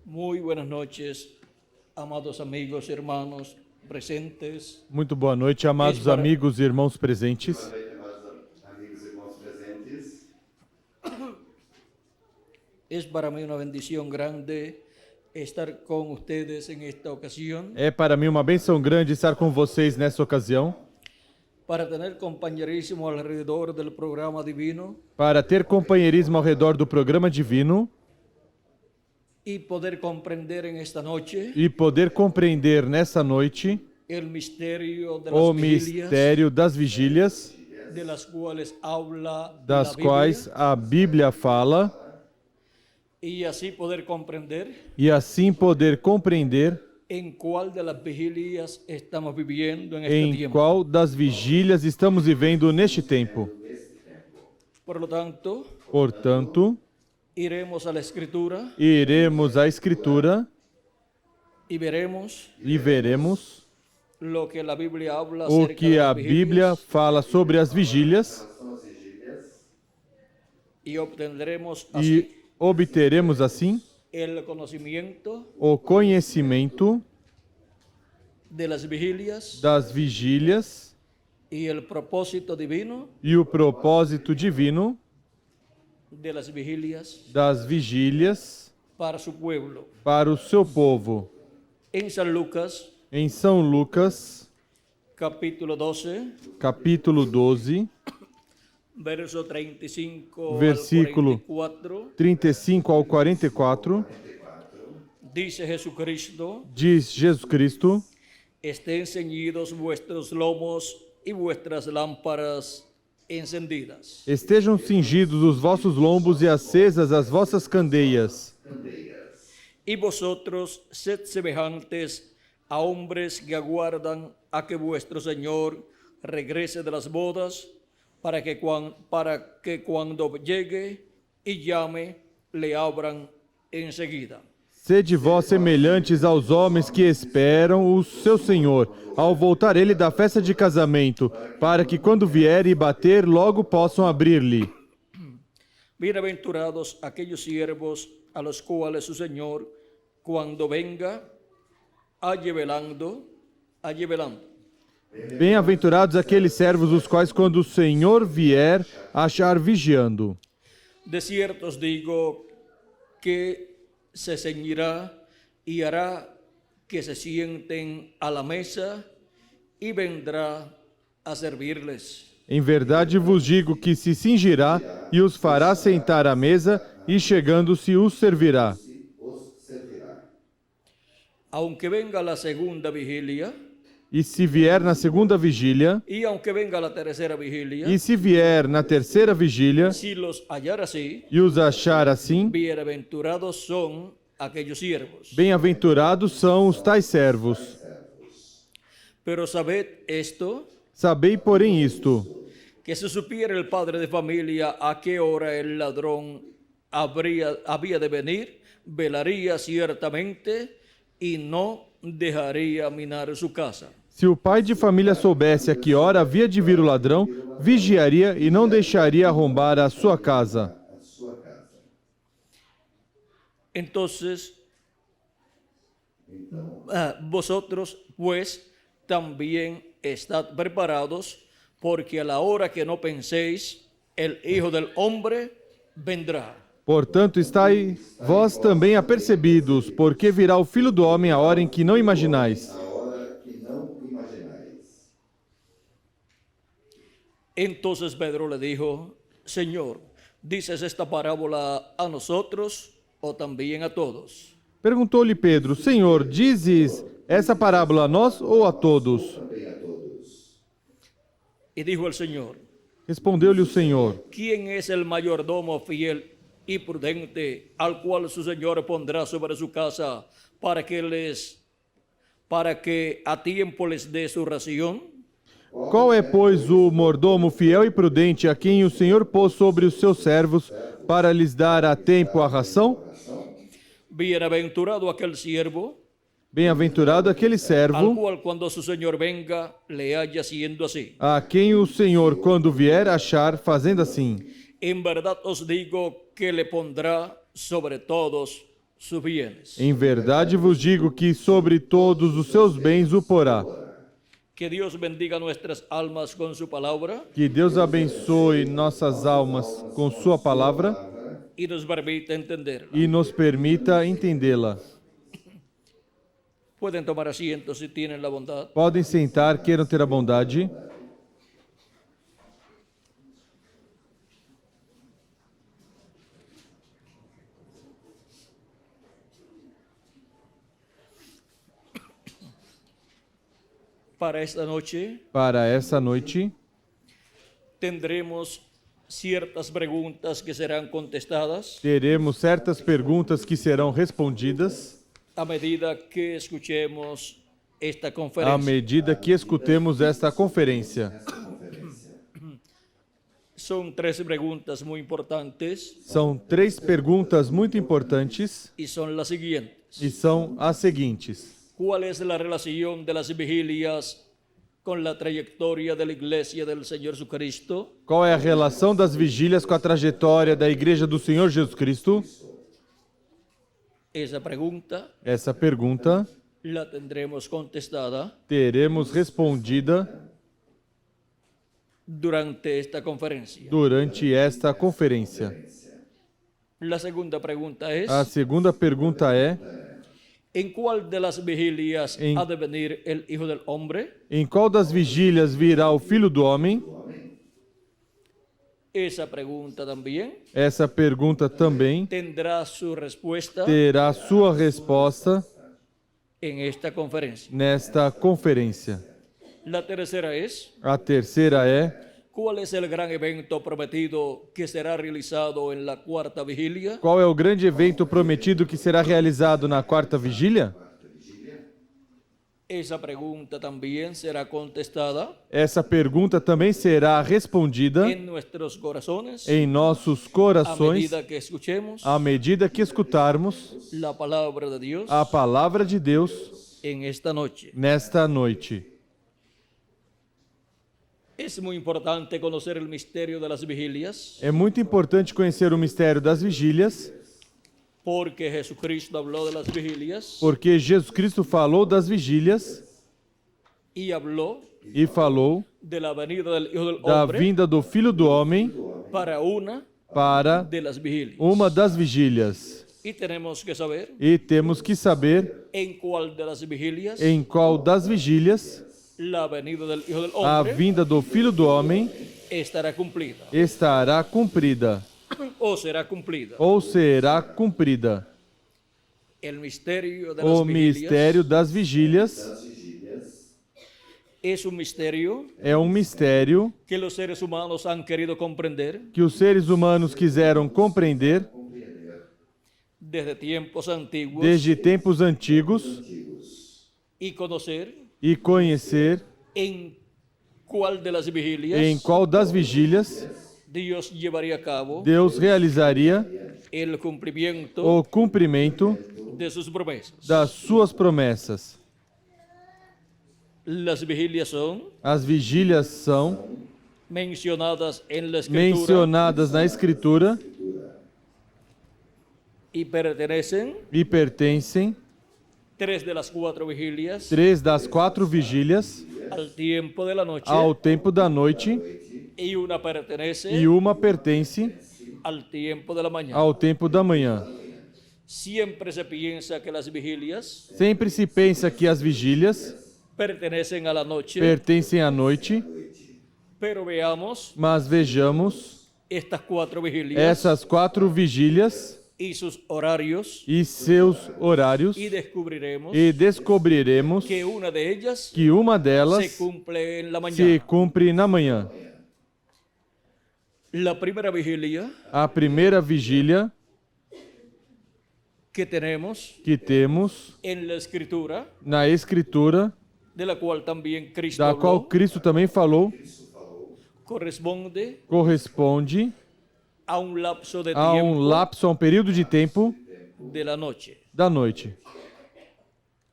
Muy buenas noches, amados amigos, hermanos presentes. Muito boa noite, amados amigos e irmãos presentes. Boa noite, amigos e irmãos presentes. Es para mí una bendición grande estar con ustedes en esta ocasión É para mim uma bênção grande estar com vocês nessa ocasião, para tener compañerismo alrededor del programa divino para ter companheirismo ao redor do programa divino y poder comprender en esta noche e poder compreender nessa noite el misterio de o las vigilias, mistério das vigílias, de las cuales habla das la Biblia, quais a Bíblia fala, y así poder comprender e assim poder compreender en cuál de las vigilias estamos viviendo en este em tiempo. qual das vigílias estamos vivendo neste tempo. Por lo tanto, Portanto, iremos a la Escritura iremos à Escritura y veremos e veremos lo que la Biblia habla o acerca que de a las Bíblia vigilias fala sobre as vigílias São as vigílias y obtendremos e así obteremos assim el conocimiento o conhecimento de las vigilias das vigílias y el propósito divino e o propósito divino de las vigilias das vigílias para su pueblo. para o seu povo. En San Lucas, Em São Lucas, capítulo 12, capítulo 12, verso 35 Versículo al 44, 35 ao 44, dice Jesucristo: diz Jesus Cristo: estén ceñidos vuestros lomos y vuestras lámparas encendidas. estejam cingidos os vossos lombos e acesas as vossas candeias. Y vosotros sed semejantes a hombres que aguardan a que vuestro Señor regrese de las bodas, para que cuando llegue y llame, le abran enseguida. Sede vós semelhantes aos homens que esperam o seu Senhor, ao voltar ele da festa de casamento, para que quando vier e bater, logo possam abrir-lhe. Bienaventurados aquellos siervos a los cuales su Señor, cuando venga, halle velando. Bem-aventurados aqueles servos os quais, quando o Senhor vier, achar vigiando. De cierto os digo que se ceñirá y hará que se sienten a la mesa y vendrá a servirles. Em verdade vos digo que se cingirá e os fará sentar à mesa, e chegando-se os servirá. Aunque venga la segunda vigilia E se vier na segunda vigília, y aunque venga la tercera vigilia, e se vier na terceira vigília, si los hallar así, e os achar assim, bienaventurados son aquellos siervos. bem-aventurados são os tais servos. Pero sabed esto, Sabei, porém, isto, que si supiera el padre de familia a qué hora el ladrón había de venir, velaría ciertamente y no dejaría minar su casa. se o pai de família soubesse a que hora havia de vir o ladrão, vigiaria e não deixaria arrombar a sua casa. Entonces, vosotros pues también estad preparados, porque a la hora que no penséis, el Hijo del Hombre vendrá. Portanto, estai vós também apercebidos, porque virá o Filho do Homem a hora em que não imaginais. a hora que não imaginais. Entonces Pedro le dijo: Señor, ¿dices esta parábola a nosotros o también a todos? Perguntou-lhe Pedro: Senhor, dizes essa parábola a nós ou a todos? Também a todos. Y dijo el Señor: Respondeu-lhe o Senhor: ¿quién es el mayordomo fiel y prudente al cual su Señor pondrá sobre su casa para que a tiempo les dé su ración? Qual é, pois, o mordomo fiel e prudente a quem o Senhor pôs sobre os seus servos para lhes dar a tempo a ração? Bienaventurado aquel siervo Bem-aventurado aquele al servo cual cuando su Señor venga le haya haciendo así. a quem o Senhor, quando vier, achar fazendo assim. En verdad os digo que le pondrá sobre todos sus bienes. Em verdade vos digo que sobre todos os seus bens o porá. Que Dios bendiga nuestras almas con su palabra Que Deus abençoe nossas almas com sua palavra y nos permita entenderla. e nos permita entendê-la. Pueden tomar asiento si tienen la bondad. Podem sentar, queiram ter a bondade. Para esta noche Para essa noite, tendremos ciertas preguntas que serán contestadas teremos certas perguntas que serão respondidas a medida que escuchemos esta à conferencia. medida que escutemos esta conferência. Son 3 preguntas muy importantes São 3 perguntas muito importantes y son las siguientes. e são as seguintes. ¿Cuál es la relación de las vigilias con la trayectoria de la Iglesia del Señor Jesucristo? Qual é a relação das vigílias com a trajetória da Igreja do Senhor Jesus Cristo? Esa pregunta Essa pergunta la tendremos contestada teremos respondida durante esta conferencia. durante esta conferência. La segunda pregunta es, A segunda pergunta é: ¿en cuál de las vigilias En- ha de venir el Hijo del Hombre? em qual das vigílias virá o Filho do Homem? Esa pregunta también Essa pergunta também tendrá su respuesta terá sua resposta en esta conferencia. nesta conferência. La tercera es, A terceira é: ¿cuál es el gran evento prometido que será realizado en la cuarta vigilia? qual é o grande evento prometido que será realizado na quarta vigília? Esa pregunta también será contestada Essa pergunta também será respondida en nuestros corazones em nossos a corações medida que escuchemos à medida que escutarmos la palabra de Dios a palavra de Deus en esta noche. nesta noite. Es muy importante conocer el misterio de las vigilias É muito importante conhecer o mistério das vigílias, porque Jesucristo habló de las vigilias porque Jesus Cristo falou das vigílias y habló e falou de la venida del Hijo del da Hombre vinda do Filho do Homem para una para de las vigilias. uma das vigílias. Y tenemos que saber E temos que saber en cuál de las vigilias em qual das vigílias la venida del Hijo del a Hombre vinda do Filho do Homem estará cumplida estará cumprida o será cumplida. ou será cumprida. El misterio de las O vigilias mistério das vigílias es un misterio é um mistério que los seres humanos han querido comprender que os seres humanos quiseram compreender desde tiempos antiguos desde tempos antigos y conocer e conhecer en cuál de las vigilias em qual das vigílias Dios llevaría a cabo Deus realizaria el cumplimiento o cumprimento de sus promesas. das suas promessas. Las vigilias son As vigílias são mencionadas en la Escritura mencionadas na Escritura y pertenecen e pertencem 3 de las 4 vigilias 3 das 4 vigílias al tiempo de la noche ao tempo da noite y una pertenece e uma pertence al tiempo de la mañana. ao tempo da manhã. Siempre se piensa que las vigilias Sempre se pensa que as vigílias pertenecen a la noche, pertencem à noite, pero veamos mas vejamos estas 4 vigilias essas 4 vigílias y sus horarios e seus horários y descubriremos e descobriremos que una de ellas que uma se delas cumple en la se mañana. cumpre na manhã. La primera vigilia A primeira vigília que tenemos que temos en la Escritura, na Escritura, de la cual también Cristo da qual habló, Cristo também falou, corresponde corresponde a un lapso de a tiempo um lapso, a um período de tempo de la noche. da noite.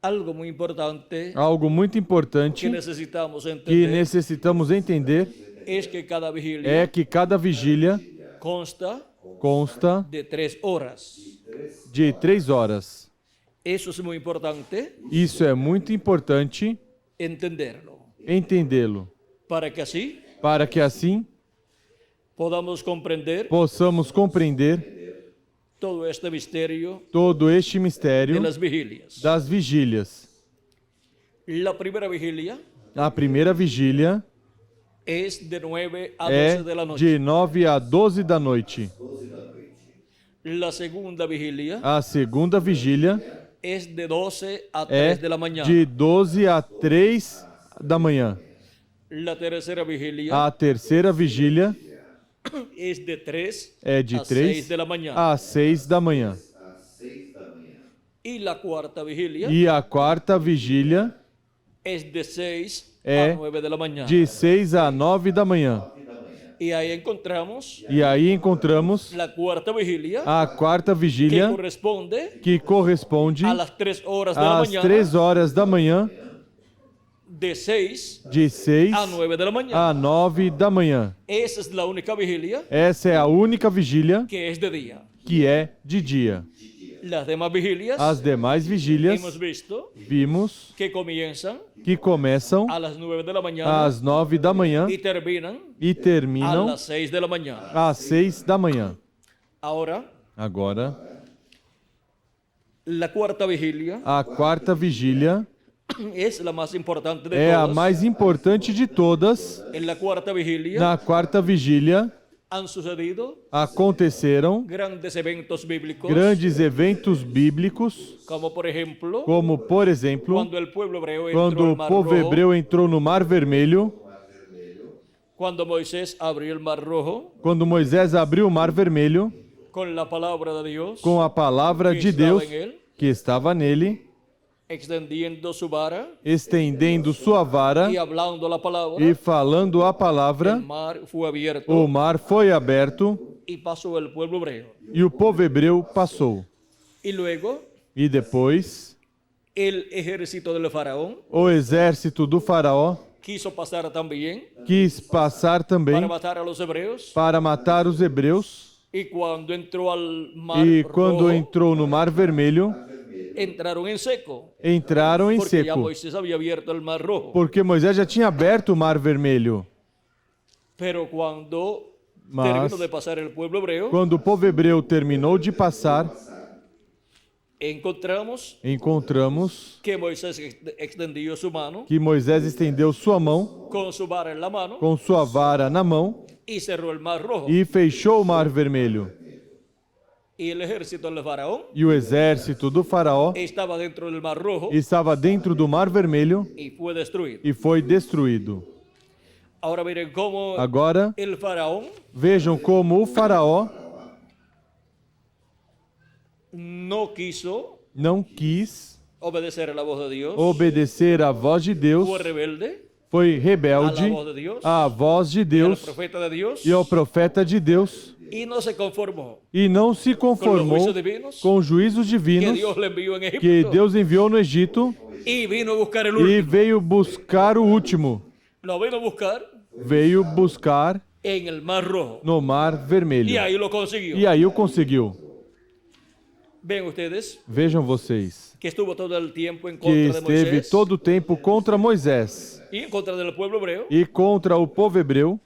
Algo muy importante Algo muito importante que necesitamos que entender necessitamos entender es que cada vigilia é que cada vigília consta consta de 3 horas. de 3 horas. Eso es muy importante Isso é muito importante entenderlo, entendê-lo, para que así para que assim podamos comprender possamos compreender todo este misterio todo este de mistério las vigilias. das vigílias. La primera vigilia A primeira vigília es de 9 a é 12 de la noche. de 9 a 12 da noite. La segunda vigilia A segunda vigília es de 12 a é 3 de la mañana. de 12 a 3 da manhã. La tercera vigilia A terceira vigília es de 3 é de a 3 6 de la mañana. a 6 da manhã. Y la cuarta vigilia E a quarta vigília es de 6 é a 9 de la mañana. de 6 a 9 da manhã. Y ahí encontramos E aí encontramos la cuarta vigilia a quarta que vigília, corresponde que corresponde a las 3 horas de la às mañana, 3 horas da manhã, de 6 de 6 a 9 de la mañana. a 9 da manhã. Esa es la única vigilia Essa é a única vigília que es de día. que é de dia. Las demás vigilias As demais vigílias hemos visto vimos que comienzan que começam a las 9 de la mañana às 9 da manhã y terminan e a terminam las 6 de la mañana. às 6 da manhã. Ahora, Agora, la cuarta vigilia a quarta vigília es la más importante de é a todas. mais importante de todas. En la cuarta vigilia Na quarta vigília han sucedido aconteceram grandes eventos bíblicos, grandes eventos bíblicos, como por ejemplo, como por exemplo, cuando el pueblo hebreo entró quando al o Mar povo Rojo, hebreu entrou no Mar Vermelho, cuando Moisés abrió el Mar Rojo quando Moisés abriu o Mar Vermelho con la palabra de Dios, com a palavra que de estava Deus em ele, que estava nele, extendiendo su vara estendendo sua vara y hablando la palabra, e falando a el palavra, mar fue abierto o mar foi aberto y pasó el pueblo hebreo. e o povo hebreu passou. Y luego E depois, el ejército del faraón o exército do faraó quiso pasar también quis passar também para matar a los hebreos. para matar os hebreus. Y cuando entró al Mar E quando Rojo, entrou no Mar Vermelho, entraron en seco, entraram em porque ya seco, Moisés había abierto el Mar Rojo. porque Moisés já tinha aberto o Mar Vermelho. Pero cuando Mas- terminó de pasar el pueblo hebreo, Quando o povo hebreu terminou de passar, encontramos encontramos que Moisés extendió su mano que Moisés estendeu sua mão con su vara en la mano com sua vara na mão y cerró el Mar Rojo. e fechou o Mar Vermelho. Y el ejército del faraón E o exército do faraó estaba dentro del Mar Rojo estava dentro do Mar Vermelho y fue destruido. e foi destruído. Ahora miren cómo Agora, el faraón vejam como o faraó no quiso não quis obedecer a la voz de Dios, obedecer à voz de Deus, fue rebelde foi a la rebelde voz de Dios, à voz de y al Deus profeta de Dios, e ao profeta de Deus y no se conformó e não se con los conformou juicios divinos com os juízos que divinos Dios le envió en que Egipto Deus enviou no Egito y vino a buscar el e último. veio buscar o último. Lo vino a buscar Veio buscar en el Mar Rojo no Mar y Vermelho. ahí lo consiguió. E aí o conseguiu. Ven ustedes Vejam vocês que estuvo todo el tiempo en que contra de esteve Moisés todo o tempo contra Moisés y en contra del pueblo hebreo. e contra o povo hebreu.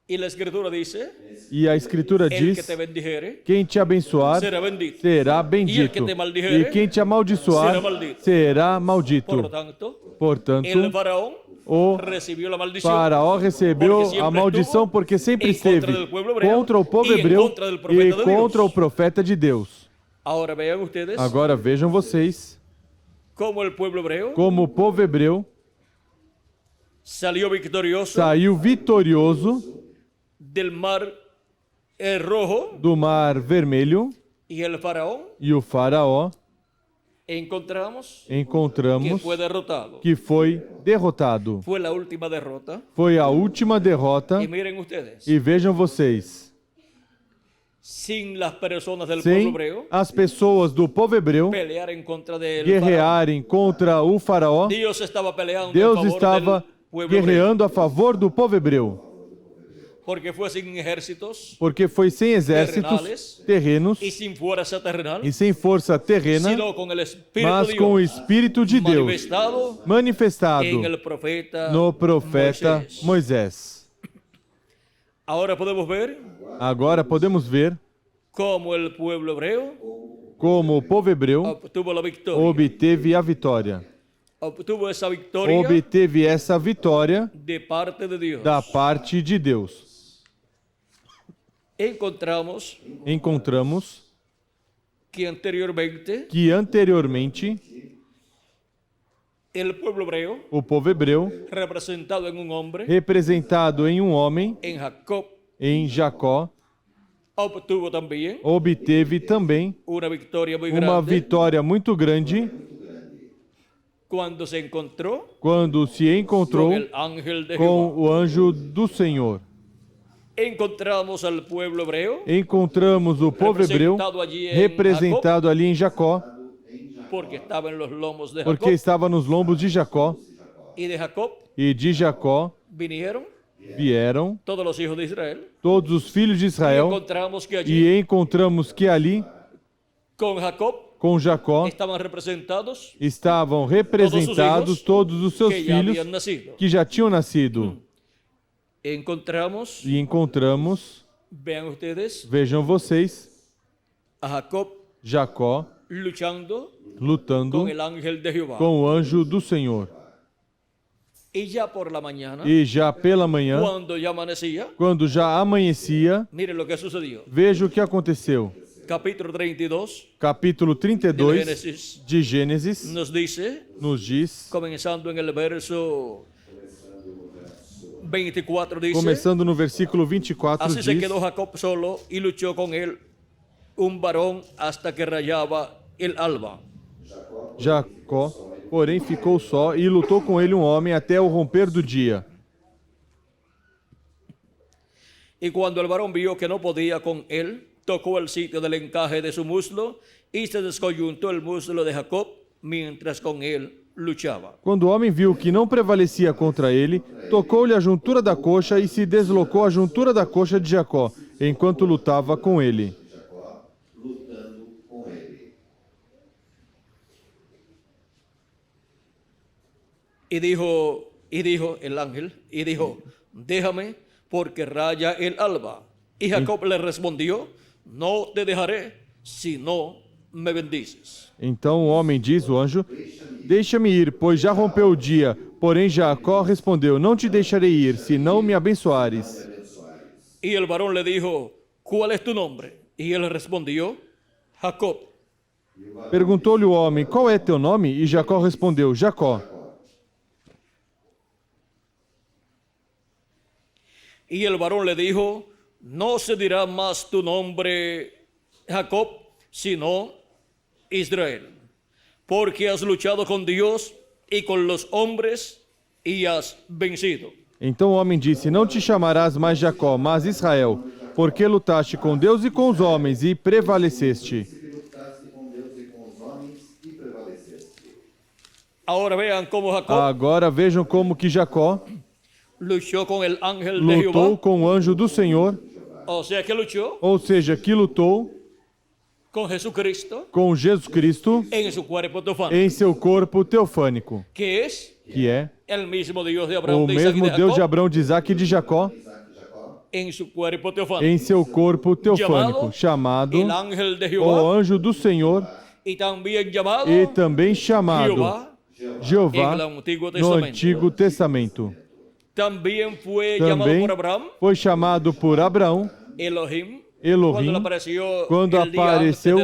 Y la escritura dice, E a Escritura el que diz: te bendijere quem te abençoar será bendito. será E bendito, el que te maldijere e quem te amaldiçoar será maldito. será Por lo maldito. tanto, Portanto, el faraón o recibió la maldición. Faraó recebeu Porque a sempre maldição estuvo porque sempre em contra esteve do povo hebreu contra o povo e em hebreu contra do e profeta de contra Deus. o profeta de Deus. Ahora vean ustedes Agora vejam vocês cómo el pueblo hebreo como o povo hebreu salió victorioso saiu vitorioso del Mar Rojo do Mar Vermelho y el faraón e o Faraó encontramos que encontramos fue derrotado. que foi derrotado. Fue la última derrota. Foi a última derrota Y miren ustedes, e vejam vocês, sin las personas del pueblo sem hebreo as pessoas do povo hebreu pelear en contra del faraón, guerrearem contra o Faraó, Dios estaba peleando Deus en favor estava del pueblo hebreo. guerreando a favor do povo hebreu. porque fue sin ejércitos porque foi sem exércitos terrenos y sin fuerza terrenal, e sem força terrena, sino con el Espíritu mas de com o Dios Espírito de Deus manifestado manifestado en el profeta no profeta Moisés. Moisés. Ahora podemos ver Agora podemos ver cómo el pueblo hebreo como o povo hebreu obtuvo la victoria. obteve a vitória. Obtuvo esa victoria Obteve essa vitória de parte de Dios. da parte de Deus. Encontramos que anteriormente el pueblo hebreo, o povo hebreu, representado en un hombre, representado em um homem, en Jacob, em Jacó, obteve também una victoria muy uma grande vitória muito grande cuando se encontró quando se encontrou con el ángel de com Jehová. o anjo do Senhor. Encontramos al pueblo hebreo Encontramos o povo hebreu representado ali em Jacó, porque estaba en los lomos de porque Jacob, estava nos lombos de Jacó, y de Jacob e de Jacó vinieron vieram todos los hijos de Israel. todos os filhos de Israel, Encontramos que allí e encontramos que ali, con Jacob com Jacó, estaban representados estavam representados todos os seus que ya filhos habían nacido. que já tinham nascido. Encontramos, E encontramos, vean ustedes, vejam vocês, a Jacob Jacó luchando lutando con el ángel de Jehová. com o anjo do Senhor. Y ya por la mañana, E já pela manhã, cuando ya amanecía, quando já amanhecia, miren lo que sucedió. veja o que aconteceu. Capítulo 32 Capítulo de 32 Génesis de Gênesis nos dice, nos diz, comenzando en el verso 24, dice, começando no versículo 24, así se diz: quedó Jacob solo y luchó con él un varón hasta que rayaba el alba. Jacó, porém, ficou só e lutou com ele um homem até o romper do dia. Y cuando el varón vio que no podía con él, tocó el sitio del encaje de su muslo y se descoyuntó el muslo de Jacob mientras con él luchaba. Quando o homem viu que não prevalecia contra ele, tocou-lhe a juntura da coxa e se deslocou a juntura da coxa de Jacó, enquanto lutava com ele. Jacó lutando com ele. Y dijo el ángel, y dijo, déjame porque raya el alba. Y Jacob le respondió, no te dejaré si no me bendices. Então o homem diz, o anjo, deixa-me ir, pois já rompeu o dia. Porém Jacó respondeu, não te deixarei ir, se não me abençoares. Y el varón le dijo, ¿cuál es tu nombre? Y él respondió, Jacob. Perguntou-lhe o homem, qual é teu nome? E Jacó respondeu, Jacó. Y el varón le dijo, no se dirá más tu nombre Jacob, sino Israel, porque has luchado con Dios y con los hombres y has vencido. Então o homem disse, não te chamarás mais Jacó, mas Israel, porque lutaste com Deus e com os homens e prevaleceste. Lutaste com Deus e com os homens e prevaleceste. Ahora vean cómo Jacob Agora vejam como que Jacó luchó con el ángel de lutou Jehová, com o anjo do Senhor, o sea que luchó ou seja, que lutou con Jesucristo com Jesus Cristo en su cuerpo teofánico, em seu corpo teofânico, que es que é el mismo Dios de Abraham, o de Isaac y mesmo de Deus de Jacob, Abraão, de Isaac e de Jacó, en su cuerpo teofánico, em seu corpo teofânico, chamado el ángel de o Jehová, anjo do Senhor y también llamado e também chamado Jehová Jeová en el Antiguo no Testamento. Antigo Testamento. También fue llamado Também por Abraham foi chamado por Abraão, Elohim, Elohim, quando apareceu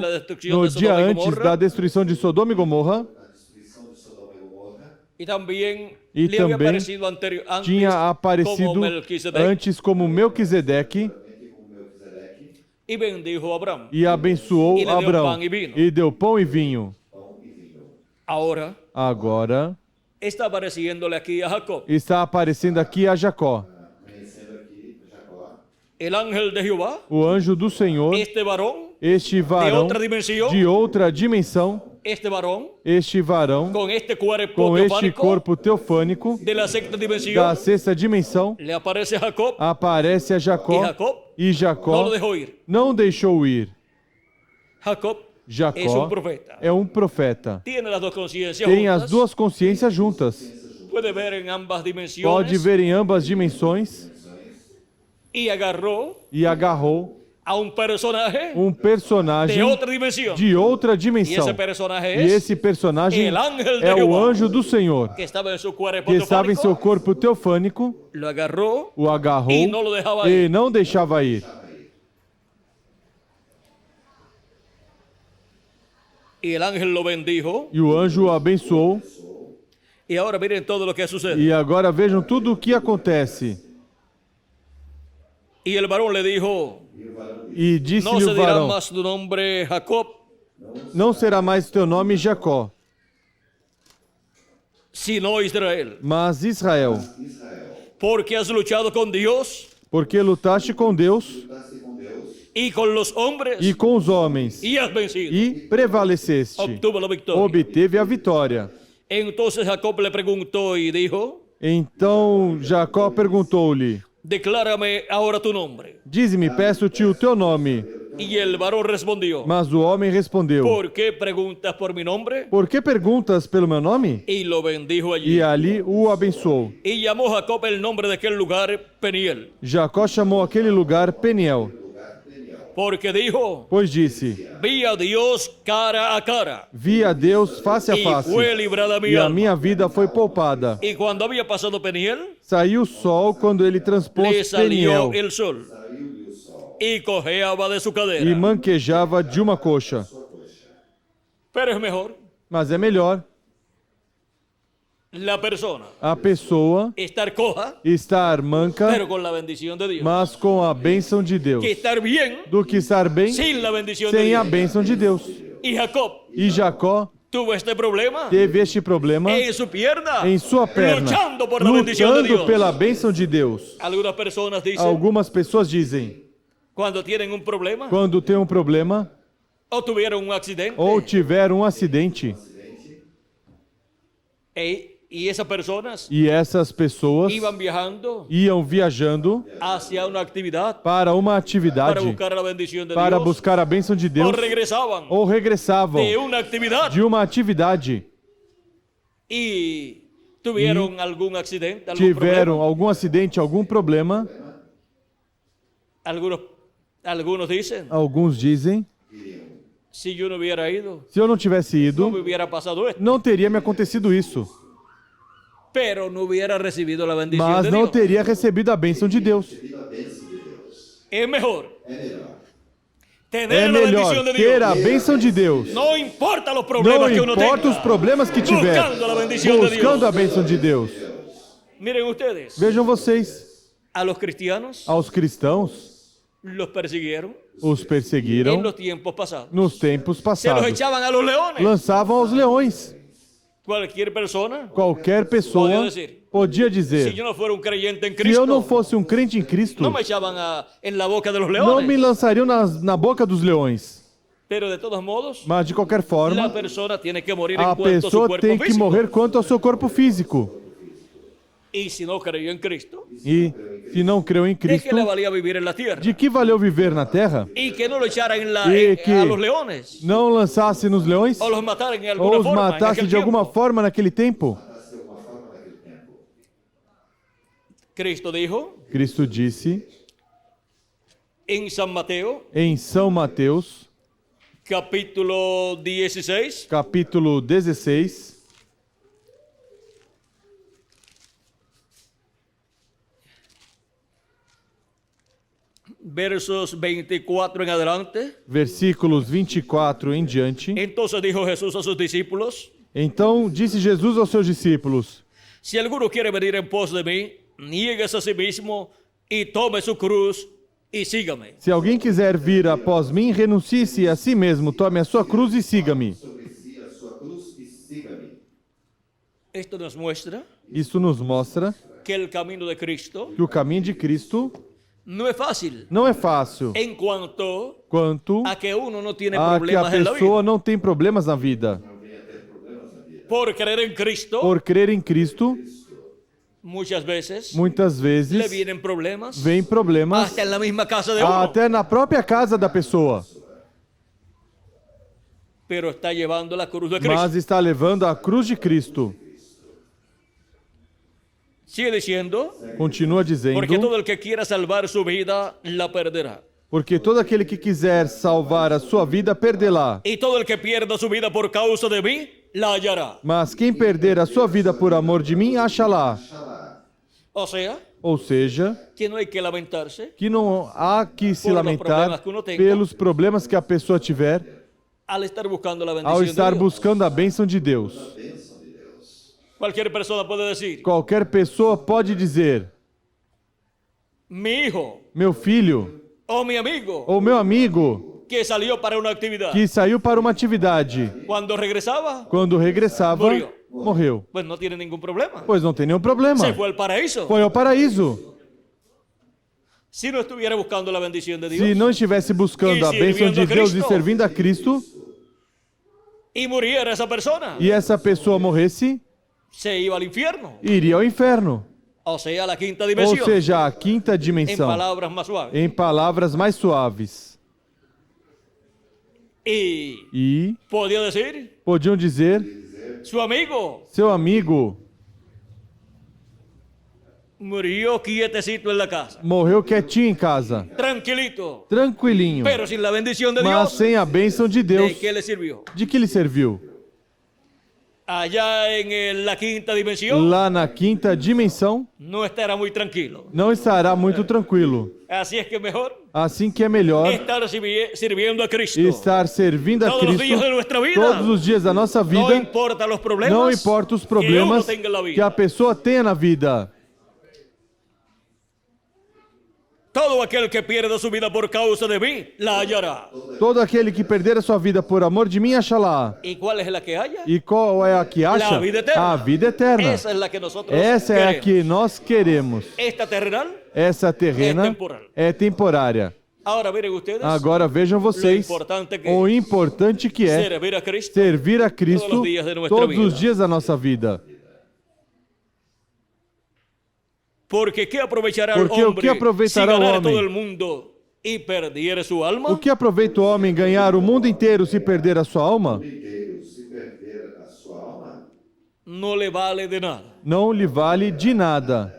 no dia antes da destrucção de Sodoma e Gomorra, destruição de Sodoma e Gomorra, Destruição de Sodoma e Gomorra. e também e lhe havia também aparecido antes tinha aparecido como Melquisedeque, antes como Melquisedeque Como Melquisedeque, e bendijo a Abraham. e abençoou E lhe deu Abraão pão e vinho. e deu pão e vinho. pão e vinho. Ahora Agora está apareciéndole aquí a Jacob. está aparecendo aqui a Jacó, Conhecendo aqui Jacó, El ángel de Jehová, o anjo do Senhor, este varón este de varão outra dimensão, de outra dimensão, este varón este varão, con este cuerpo com este teofánico corpo teofânico de la sexta dimensión, da sexta dimensão, le aparece a Jacob aparece a y Jacó, Jacob e no Jacó lo dejó ir. não deixou ir. Jacob es Jacó un profeta. é um profeta. Tiene las dos conciencias Tem as juntas. duas consciências juntas. Puede ver en ambas dimensiones. Pode ver em ambas dimensões Y agarró e agarrou a un personaje de personagem otra dimensión. de outra Y dimensão. ese personaje E es esse personagem el ángel de é o Jehová, anjo do Senhor, que estaba en su cuerpo que estava em seu teofánico, corpo teofânico, lo agarró o agarrou y no lo dejaba e ir. não deixava ir. Y el ángel lo bendijo. E o anjo o abençoou. Y ahora miren todo lo que sucede. E agora vejam tudo o que acontece. Y el varón le dijo, E no disse-lhe se o dirá varão: más tu nombre Jacob, não será mais teu nome Jacó, sino Israel, mas Israel, porque has luchado con Dios porque lutaste com Deus Lutaste com Deus y con los hombres e com os homens, y has vencido. e prevaleceste, Obtuvo la victoria. obteve a vitória. Entonces Jacob le preguntó y dijo, Então Jacó perguntou-lhe: declárame ahora tu nombre. dize-me, peço-te o teu nome. Y el varón respondió, Mas o homem respondeu: ¿por qué preguntas por mi nombre? por que perguntas pelo meu nome? Y lo bendijo allí. E ali o abençoou. Y llamó Jacob el nombre de aquel lugar Peniel, Jacó chamou aquele lugar Peniel, porque dijo, pois disse: vi a Dios cara a cara vi a Deus face a y face, fue librada mi e a alma. minha vida foi poupada. Y cuando había pasado Peniel, Saiu o sol quando ele transpôs le salió Peniel el sol y cojeaba de su e cadera. manquejava de uma coxa. Pero es mejor Mas é melhor la persona a pessoa estar coja, estar manca, pero con la bendición de Dios, mas com a bênção de Deus, que estar bien do que estar bem sin la bendición de sem a Dios. bênção de Deus. Y Jacob E Jacó tuvo este problema teve este problema en su pierna, em sua perna, luchando por la bendición de lutando Dios. pela bênção de Deus. Algunas personas dicen, Algumas pessoas dizem, cuando tienen un problema quando tem um problema o tuvieron un accidente, ou tiveram um acidente, y esas personas e essas pessoas iban viajando iam viajando hacia una actividad para uma para atividade, buscar la bendición de para Dios, buscar a bênção de o Deus, regresaban ou regressavam de una actividad de uma atividade, y tuvieron algún accidente, algún tiveram problema. algum acidente, algum problema. Algunos dicen, Alguns dizem, si yo no hubiera ido, se eu não tivesse no me ido, hubiera pasado esto, não teria me acontecido isso, pero no hubiera recibido la bendición mas de não Dios. teria recebido a bênção de Deus. devido à bênção de Deus. Es mejor É melhor tener É la bendición melhor de ter a Dios. bênção de Deus. No importa los Não problemas que uno importa os tenga. problemas que tiver, Buscando a bendição de buscando Deus. a bênção de Deus. Miren ustedes, Vejam vocês, a los cristianos aos cristãos los persiguieron os en perseguiram los tiempos pasados. nos tempos Se los passados. echaban a los leones. Lançavam aos leões. Cualquier persona, Qualquer pessoa podia si dizer: yo no fuera un creyente en se eu não Cristo, fosse um crente em Cristo, no me echaban en la boca de los não me leones. lançariam na boca dos leões. Pero de todos modos, Mas de qualquer la forma, persona tiene que morir a en cuanto a su pessoa cuerpo tem que físico. morrer quanto ao seu corpo físico. Y si no creyó en Cristo, E se não creu em ¿de Cristo, qué le valía vivir en la tierra? de que valeu viver na terra? Y que no lo echaran E que a los leones, não lançasse nos leões? o los mataran en alguna Ou os forma, en matasse aquel de alguma tiempo. forma naquele tempo? de alguma forma naquele tempo. Cristo dijo Cristo disse en San Mateo, em São Mateus, capítulo 16, capítulo 16, versos 24 en adelante. versículos 24 em diante. Entonces dijo Jesús a sus discípulos, Então disse Jesus aos seus discípulos: si alguno quiere venir en pos de mí, niéguese a sí mismo y tome su cruz y sígame. se alguém quiser vir após mim, renuncie-se a si mesmo, tome a sua cruz e siga-me. Sobre si a sua cruz e siga-me. Esto nos muestra Isso nos mostra que el camino de Cristo que o caminho de Cristo no es fácil não é fácil, en cuanto quanto a que uno no tiene a que a problemas en la vida. pessoa não tem problemas na vida. por creer en Cristo, Por crer em Cristo, muchas veces muitas le vezes vienen problemas vem problemas hasta en la misma casa de uno, até na própria casa da pessoa, pero está llevando la cruz de Cristo. mas está levando a cruz de Cristo. Sigue diciendo, Continua dizendo, porque todo el que quiera salvar su vida la perderá. porque todo aquele que quiser salvar a sua vida, perdê-la. Y todo el que pierda su vida por causa de mí, la hallará. Mas quem perder a sua vida por amor de mim, acha-la. O sea, Ou seja, que no hay que lamentarse que não há que se Por los lamentar problemas que uno tenga. pelos problemas que a pessoa tiver al estar buscando la ao bendición estar de Dios. buscando a bênção de Deus. Cualquier persona puede decir, Qualquer pessoa pode dizer, mi hijo meu filho o mi amigo ou meu amigo que salió para una actividad, que saiu para uma atividade, cuando regresaba, quando regressava, morreu. pues no tiene ningún problema. Pois não tem nenhum problema. Se fue al paraíso. Foi ao paraíso. Si no estuviera buscando la bendición de Dios Se não estivesse buscando a bênção de Deus e servindo a Cristo, y muriera esa persona, e essa pessoa morresse, se iba al infierno, iria ao inferno. o sea, a la quinta Ou dimensión, seja, a quinta en dimensão. palabras más suaves. Em palavras mais suaves. Y podía decir, Podiam dizer, su amigo seu amigo murió quietecito en la casa, morreu quietinho em casa, tranquilito, tranquilinho, pero sin la bendición de mas Dios, sem a bênção de Deus. ¿de qué le sirvió? De que lhe serviu? Allá en la quinta dimensión Lá na quinta dimensão, no estará muy tranquilo. não estará muito tranquilo. Así es que mejor Assim que é melhor estar sirviendo a Cristo estar servindo a todos los días de Cristo nuestra vida. todos os dias da nossa No vida. importa los problemas, Não importa os que uno problemas tenga en la vida. que a pessoa tenha na vida. Todo aquel que pierda su vida por causa de mí, la hallará. Todo aquele que perder a sua vida por amor de mim, acha-la. ¿Y cuál es la que halla? E qual é a que acha? La vida eterna. A vida eterna. Esa es la que nosotros Essa é a queremos. que nós queremos. Esta terrenal. Essa terrena É temporal. é temporária. Ahora miren ustedes, Agora vejam vocês importante que o importante que é servir a Cristo servir a Cristo todos os dias de nossa todos vida. os dias da nossa vida. Porque ¿qué aprovechará Porque el o hombre que aproveitará si o ganara homem? todo el mundo y perdiere su alma? O que aproveita o homem ganhar o mundo inteiro se perder a sua alma? Se perder a sua alma, No le vale de nada. Não lhe vale de nada.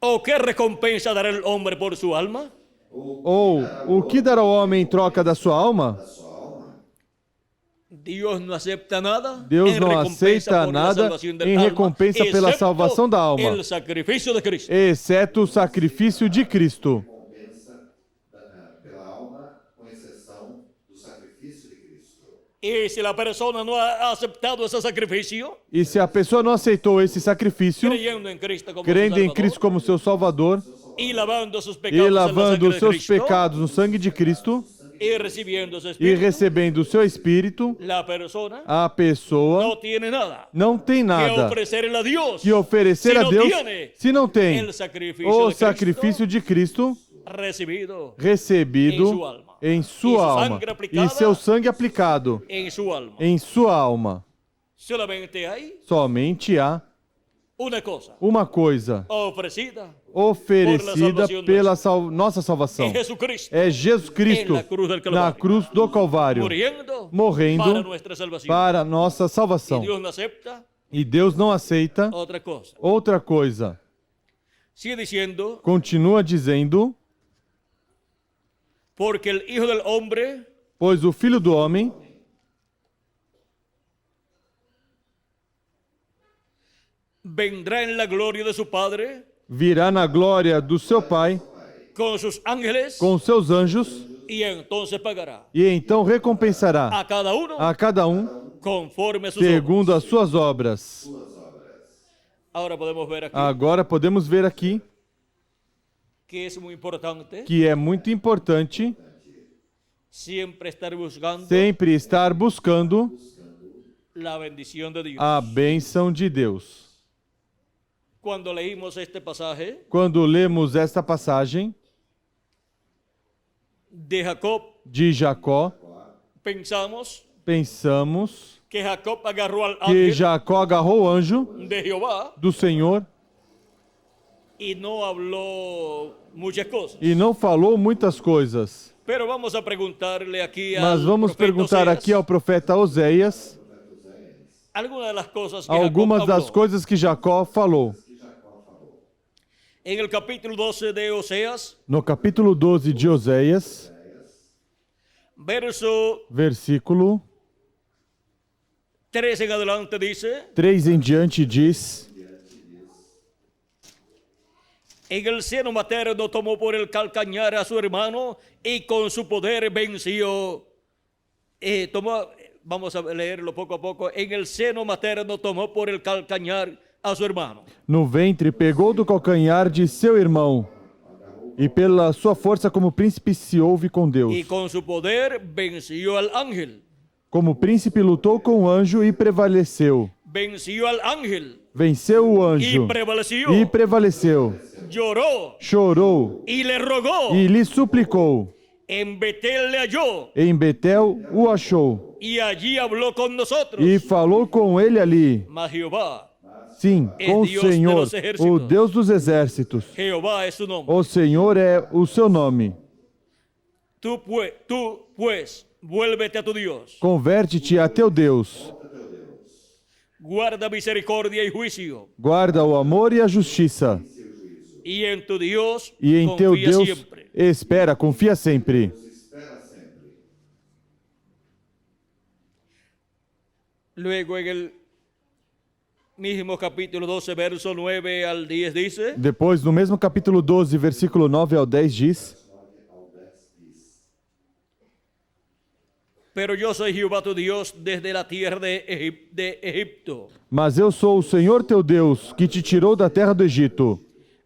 ¿O qué recompensa dará el hombre por su alma? Ou o que dará o homem em troca da sua alma? Dios no acepta nada. Deus en não recompensa aceita por la nada salvación del em alma, recompensa pela excepto salvação da alma, el sacrificio de Cristo. exceto o sacrifício de Cristo. compensa pela alma, com exceção do sacrifício de Cristo. Y si la persona no ha aceptado ese sacrificio, E se a pessoa não aceitou esse sacrifício, creyendo en Cristo como crendo su em Salvador, Cristo como seu Salvador y lavando sus e pecados en la lavando sangre os de seus Cristo, pecados no sangue de Cristo y recibiendo su e espíritu, recebendo o seu Espírito, la persona a pessoa no tiene nada não tem que nada ofrecerle a Dios que oferecer si a no Deus tiene se não tem el sacrificio o de sacrifício de Cristo recibido recebido em sua alma e seu sangue aplicado en su alma. em sua alma. Solamente hay Somente há una cosa uma coisa ofrecida oferecida pela nossa salvação. en Jesucristo, É Jesus Cristo En la cruz del Calvário. na cruz do Calvário, muriendo morrendo para nuestra salvación. para nossa Y salvação. Dios no acepta E Deus não aceita otra cosa. outra coisa. Sigue diciendo, Continua dizendo, porque el Hijo del Hombre pois o Filho do Homem vendrá en la gloria de su Padre virá na glória do seu Pai con sus ángeles com seus anjos y entonces pagará e então recompensará a cada uno a cada um conforme a sus obras. segundo as suas obras. Ahora podemos ver aquí Agora podemos ver aqui que es muy importante que é muito importante siempre estar buscando sempre estar buscando la bendición de Dios. a bênção de Deus. Cuando leímos este pasaje Quando lemos esta passagem de Jacob, de Jacó, pensamos pensamos que Jacob agarró al que ángel Jacó agarrou o anjo de Jehová do Senhor y no habló muchas cosas. e não falou muitas coisas. Pero vamos a preguntarle aquí Mas al vamos profeta perguntar Oseas aqui ao profeta Oséias algunas de las cosas que algumas Jacob das habló. coisas que Jacó falou. En el capítulo 12 de Oseas, No capítulo 12 de Oséias, verso versículo 3 en adelante dice: 3 em diante diz: en el seno materno tomó por el calcañar a su hermano y con su poder venció. Vamos a leerlo poco a poco. En el seno materno tomó por el calcañar a su hermano. no ventre pegou do calcanhar de seu irmão, e pela sua força como príncipe se houve com Deus. Y con su poder venció al ángel. Como príncipe lutou com o anjo e prevaleceu. Venció al ángel Venceu o y anjo prevaleció. e prevaleceu. Lloró Chorou y le rogó. e lhe suplicou. En Betel le halló Em Betel o achou y allí habló con nosotros. e falou com ele ali. Mas Jehová, Sim, É com o Deus de Senhor, los ejércitos. o Deus dos exércitos. Jehová es su nombre. O Senhor é o seu nome. Tú pues, vuélvete a tu Dios. Converte-te a teu Deus. Guarda misericordia y juicio. Guarda o amor e a justiça. Y en tu Dios E em teu confía Deus siempre. espera, confia sempre. Espera sempre. Luego en el mismo capítulo 12, verso 9 al 10 dice: Depois, no mesmo capítulo 12, versículo 9 ao 10 diz: pero yo soy Jehová tu Dios desde la tierra de Egipto. Mas eu sou o Senhor teu Deus, que te tirou da terra do Egito.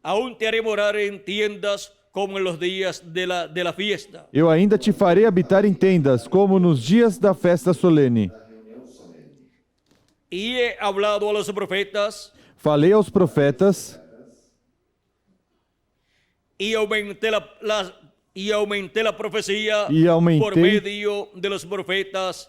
Aún te haré morar en tiendas como en los días de la fiesta. Eu ainda te farei habitar em tendas, como nos dias da festa solene. Y he hablado a los profetas Falei aos profetas y aumenté la profecía Y aumenté- por medio de los profetas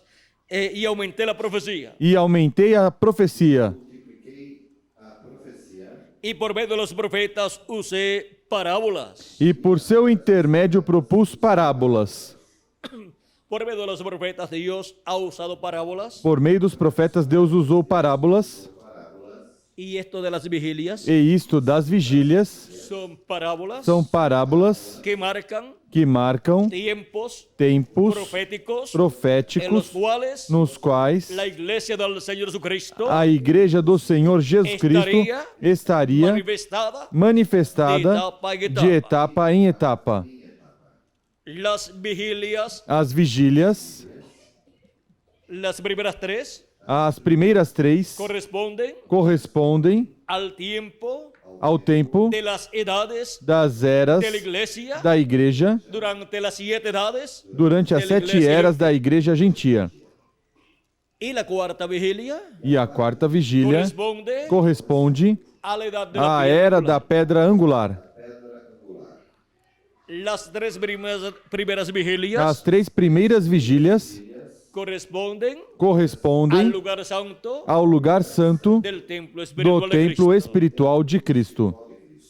y aumenté la profecía. e aumentei a profecia. Multipliquei a profecia Y por medio de los profetas usé parábolas. E por seu intermédio propus parábolas. Por medio de los profetas Dios ha usado parábolas. Por meio dos profetas, Deus usou parábolas. Y esto de las vigilias E isto das vigílias son parábolas são parábolas que marcan que marcam tiempos tempos proféticos en los proféticos cuales nos quais la iglesia del Señor Jesucristo a igreja do Senhor Jesus Cristo estaria manifestada manifestada de etapa em etapa. las vigilias, As vigílias, las primeras tres, as primeiras 3, correspondem al tiempo ao tempo de las edades das eras de la iglesia da igreja durante las 7 edades. durante as 7 eras da igreja gentia. Y la cuarta vigilia E a quarta vigília corresponde corresponde a la edad de la à piedra era angular. da pedra angular. Las tres primeras vigilias As 3 primeiras vigílias corresponden al correspondem lugar santo ao lugar santo del templo do espiritual de templo Cristo. espiritual de Cristo.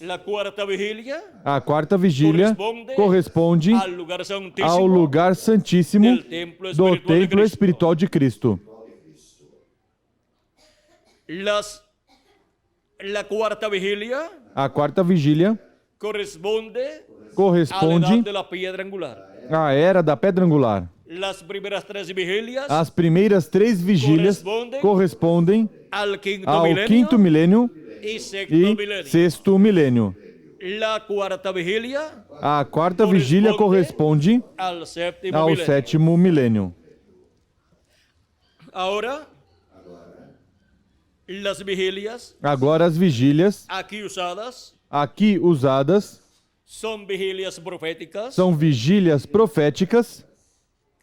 La cuarta vigilia A quarta vigília corresponde al lugar santísimo ao lugar santíssimo del templo do espiritual de templo Cristo. espiritual de Cristo. La cuarta vigilia A quarta vigília corresponde a la edad corresponde de la piedra angular. à era da pedra angular. Las primeras tres vigilias As primeiras 3 vigílias correspondem al quinto ao milenio quinto milênio y sexto e milenio. sexto milênio. La cuarta vigilia A quarta vigília corresponde al séptimo ao milenio. sétimo milênio. Ahora, las vigilias Agora as vigílias aquí usadas aqui usadas son vigilias proféticas são vigílias proféticas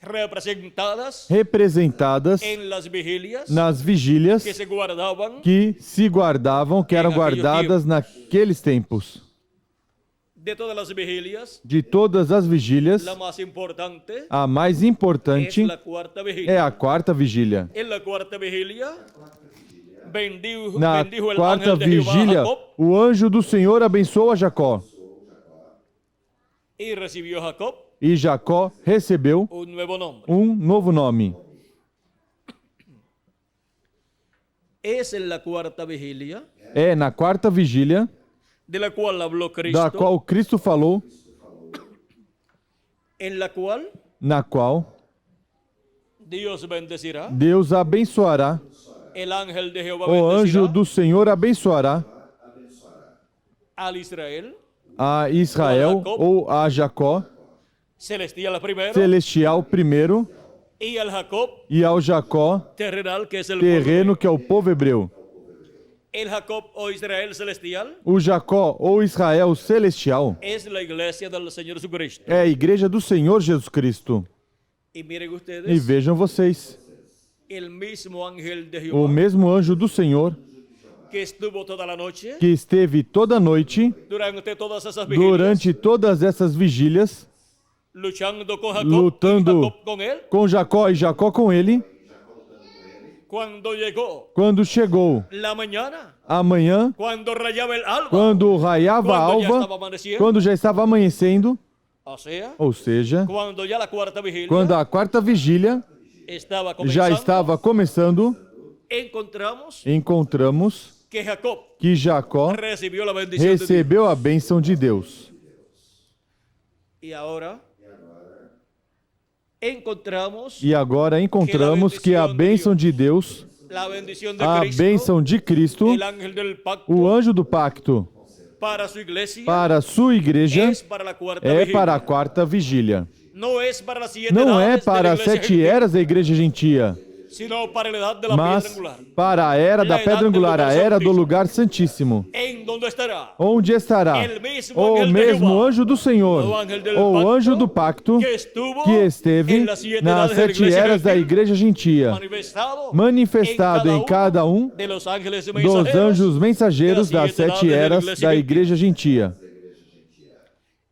representadas representadas en las vigilias nas vigílias que se guardaban que se guardavam, que eram aqueles guardadas naqueles tempos. de todas las vigilias, de todas as vigílias, la más importante a mais es importante la cuarta é vigilia. a quarta vigília. En la cuarta vigilia, Na bendijo el quarta ángel de Jehová a vigília, Jacob o anjo do Senhor abençoou a Jacó. y recibió Jacob E Jacó recebeu un nuevo nombre. um novo nome. Es en la cuarta vigilia É na quarta vigília, de la cual habló da Cristo, qual Cristo falou, en la cual na qual Dios bendecirá, Deus abençoará, el ángel de Jehová o anjo bendecirá do Senhor abençoará al Israel a Israel ou a Jacó, celestial primero celestial primeiro, y al Jacob e ao Jacó, terrenal, que es el pueblo. terreno, que é o povo hebreu. El Jacob o Israel celestial O Jacó ou Israel celestial es la iglesia del Señor Jesucristo. é a igreja do Senhor Jesus Cristo. Y miren E ustedes, vejam vocês, el mismo ángel de o Jehová mesmo anjo do Senhor que estuvo toda la noche que esteve toda noite, durante todas esas vigilias, durante todas essas vigílias, luchando con Jacob lutando y Jacob con él, com Jacó e Jacó com ele, cuando llegó quando chegou la mañana, amanhã, cuando rayaba el alba, quando raiava a cuando ya estaba alva, amaneciendo, quando já estava amanhecendo, o sea, ou seja, cuando ya la cuarta vigilia quando a quarta vigília estaba já comenzando, estava começando, encontramos que Jacob que Jacó recibió la bendición de Dios. recebeu a bênção de Deus. Y ahora encontramos E agora encontramos que a bênção de Deus, la bendición de a Cristo, bênção de Cristo, el ángel del pacto, o anjo do pacto, para su iglesia, para a sua igreja, es para la cuarta é vigilia. para a quarta vigília. No es para las 7 Não é edades de la para as iglesia 7 gentil, eras da igreja gentia, sino para la edad de la piedra mas angular, para a era da pedra angular, a era do lugar santíssimo, en donde estará onde estará o mesmo anjo do Senhor, o anjo do pacto, que estuvo que esteve nas 7 eras da igreja gentia, manifestado em cada um de los ángeles dos mensajeros anjos mensageiros das 7 eras da igreja gentia.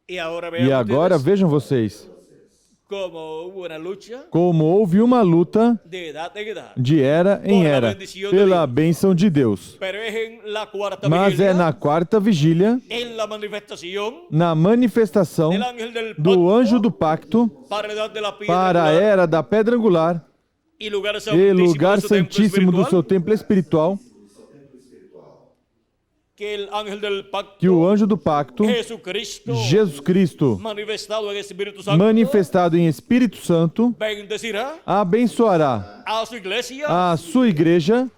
Y ahora E vean agora ustedes vejam vocês, cómo hubo una lucha como houve uma luta de edad en edad. de era em era, pela bênção de Deus. Pero es en la cuarta Mas vigilia, é na quarta vigília, en la manifestación na manifestação del ángel del do pacto anjo do pacto para la edad de la piedra para a angular era da pedra angular y lugar e santíssimo, lugar de su templo santíssimo do espiritual, seu templo espiritual, que el ángel del pacto, que o anjo do pacto, Jesucristo, Jesus Cristo, manifestado en Espíritu Santo, manifestado em Espírito Santo, bendecirá abençoará a su iglesia a sua igreja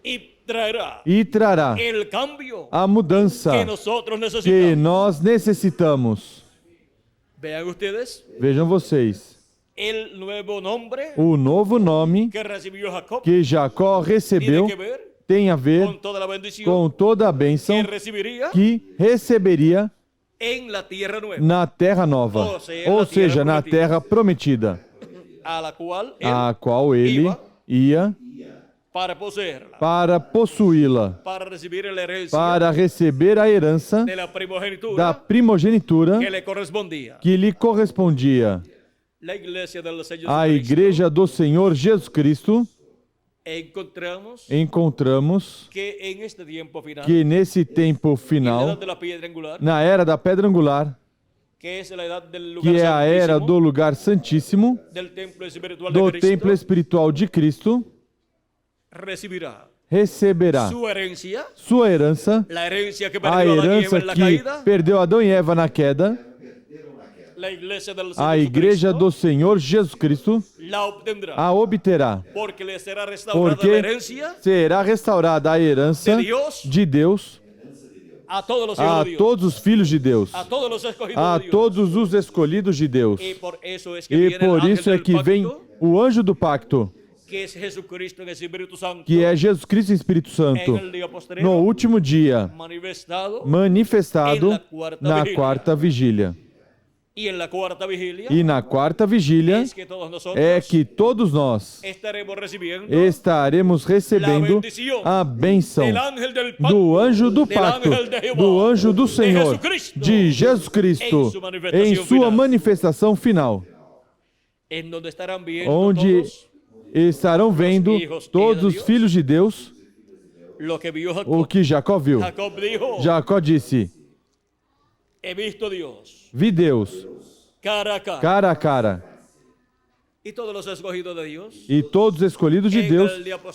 y traerá e trará el cambio a mudança que nosotros que necesitamos. nós necessitamos. Vean ustedes Vejam vocês, el nuevo nombre o novo nome que recibió Jacob que Jacó recebeu tiene que ver tem a ver con toda la bendición com toda a bênção que recibiría que receberia en la tierra nueva, na terra nova, ou seja, na terra prometida, a la cual él a qual ele ia para poseerla, para possuí-la, para recibir la herencia para receber a herança de la primogenitura da primogenitura que le correspondía. que lhe correspondia. La iglesia del Señor A Jesucristo, igreja do Senhor Jesus Cristo, encontramos que en este tiempo final, que nesse tempo en la edad final, de la piedra angular, na era da pedra angular, que es la edad del lugar que é a era santísimo, do lugar santíssimo, del templo espiritual do de Cristo, templo espiritual de Cristo, recibirá receberá su herencia, sua herança, la herencia que a perdió Adán y Eva herança en la que caída, perdeu Adão e Eva na queda, la iglesia del Señor a igreja Jesucristo do Senhor Jesus Cristo la obtendrá, a obterá, porque le será restaurada la porque herencia será restaurada a herança de Deus a todos los hijos a de Dios, todos os filhos de Deus, a todos los escogidos a de Dios. todos os escolhidos de Deus. Y por eso es que E viene el por ángel isso é del que vem pacto, o anjo do pacto, que es Jesucristo en el Espíritu Santo, que é Jesus Cristo e Espírito Santo, en el día posterior, no último dia, manifestado manifestado en la na vigília. quarta vigília. Y en la cuarta vigilia E na quarta vigília es que todos nosotros é que todos nós estaremos recibiendo estaremos recebendo a bênção del ángel del pacto, do anjo do del pacto, ángel de Jehová, do anjo do de Senhor, Jesucristo, de Jesus Cristo, em sua manifestação final, en donde estarán viendo onde todos estarão vendo todos os filhos de Deus lo que vio o Jacob. que Jacó viu. Jacob dijo, Jacó disse: he visto a Dios vi Deus cara a cara. cara a cara. Y todos los escogidos de Dios E todos os escolhidos de Deus,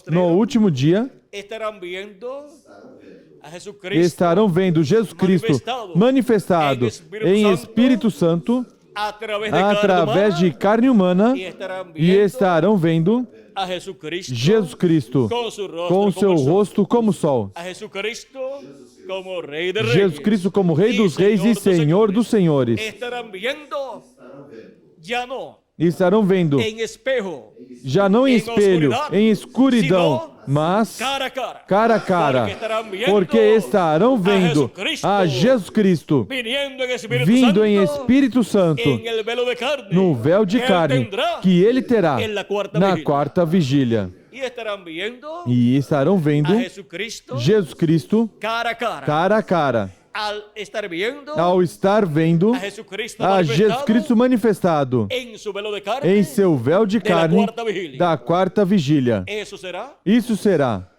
no último dia, estarán viendo a Jesucristo estarão vendo Jesus Cristo manifestado em Espírito Santo através de carne humana e estarão vendo a Jesucristo Jesus Cristo com seu rosto como sol. a Jesucristo como Rey de Reyes. Jesus Cristo como Rei dos Reis e Senhor dos Senhores. Estarán viendo ya no E estarão vendo, en espejo, já não em espelho, em escuridão, mas cara a cara, cara a cara, porque estarão vendo a Jesus Cristo viniendo en Espíritu vindo Santo, em Espírito Santo, en el velo de carne, no véu de que él carne, tendrá que ele terá en la cuarta na vigilia. quarta vigília. Y estarán viendo E estarão vendo a Jesucristo Jesus Cristo cara a cara. cara a cara, Al estar viendo ao estar vendo a Jesucristo a Jesus Cristo manifestado en su velo de carne, em seu véu de carne da quarta vigília. eso será Isso será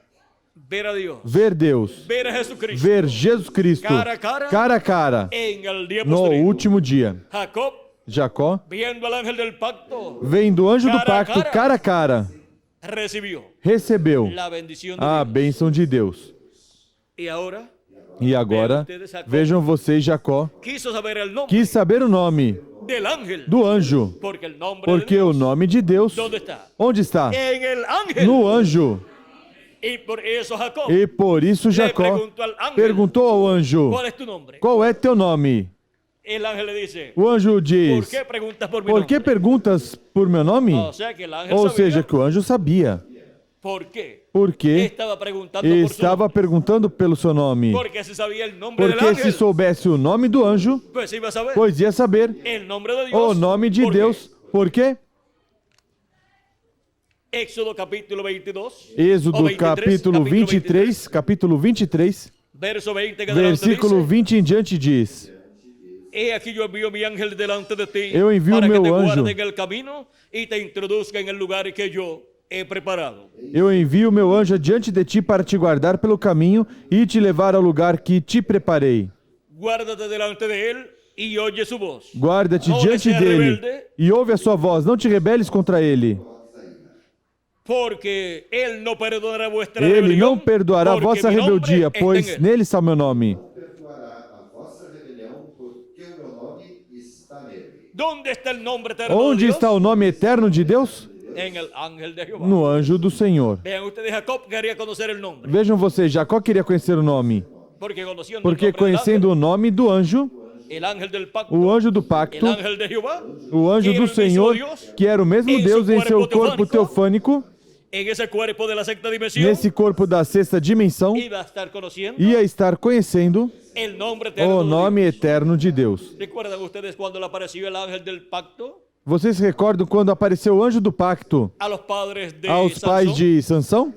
ver a Dios, ver Deus, ver a Jesucristo ver Jesus Cristo cara a cara en el día no posterior. último dia. Jacob Jacó, viendo al ángel del pacto, vendo o anjo do pacto cara a cara, recibió recebeu la bendición de a Dios. bênção de Deus. Y ahora E agora, vejam vocês, Jacó quiso saber el nombre quis saber o nome del ángel, do anjo, porque el nombre porque de o Dios, nome de Deus, ¿dónde está? onde está? En el ángel. No anjo. Y por eso Jacob E por isso Jacó perguntou ao ángel, perguntou ao anjo: ¿cuál es tu nombre? qual é teu nome? El ángel le dice, O anjo ¿por diz: qué preguntas por mi por que nombre? perguntas por meu nome? O sea que el ángel Ou sabía seja, que o anjo sabia. por qué Porque estaba preguntando por su estava nombre. perguntando pelo seu nome. Porque si sabía el nombre del Porque se ángel, soubesse o nome do anjo, pues iba a saber pois ia saber el nombre de Dios. o nome de ¿Por qué? Deus. Por quê? Éxodo capítulo 22. Êxodo o 23, capítulo 23, capítulo 23, verso 20 que adelante versículo dice, 20 em diante diz: he aquí yo envío mi ángel delante de ti Eu envio para que meu te anjo. guarde en el camino y te introduzca en el lugar que yo he preparado. Eu envio meu anjo diante de ti para te guardar pelo caminho e te levar ao lugar que te preparei. Guárdate delante de él y oye su voz. Guarda-te Não diante seja dele rebelde. e ouve a sua voz. Não te rebeles contra ele. Porque él no perdonará vuestra Ele rebelión, não perdoará a porque vossa mi nombre rebeldia, está en pois él. nele está o meu nome. Perdoará a vossa rebelião, porque o meu nome está nele. ¿Dónde está el nombre eterno de Onde Dios? está o nome eterno de Deus? En el ángel de Jehová. No anjo do Senhor. Vean ustedes, Jacob quería conocer el nombre. Vejam vocês, Jacó queria conhecer o nome. Porque conociendo Porque el nombre del conhecendo o nome do anjo, ángel, el ángel del pacto, o anjo do el pacto, ángel de Jehová, o anjo do Senhor, que era o mesmo Deus em seu corpo teofânico, en ese cuerpo de la sexta dimensión, nesse corpo da sexta dimensão, iba a estar conociendo ia estar conhecendo el nombre eterno o de nome Dios. eterno de Deus. ¿Recuerdan ustedes cuando le apareció el ángel del pacto Vocês recordam quando apareceu o anjo do pacto a los padres de aos pais Sansón? de Sansão?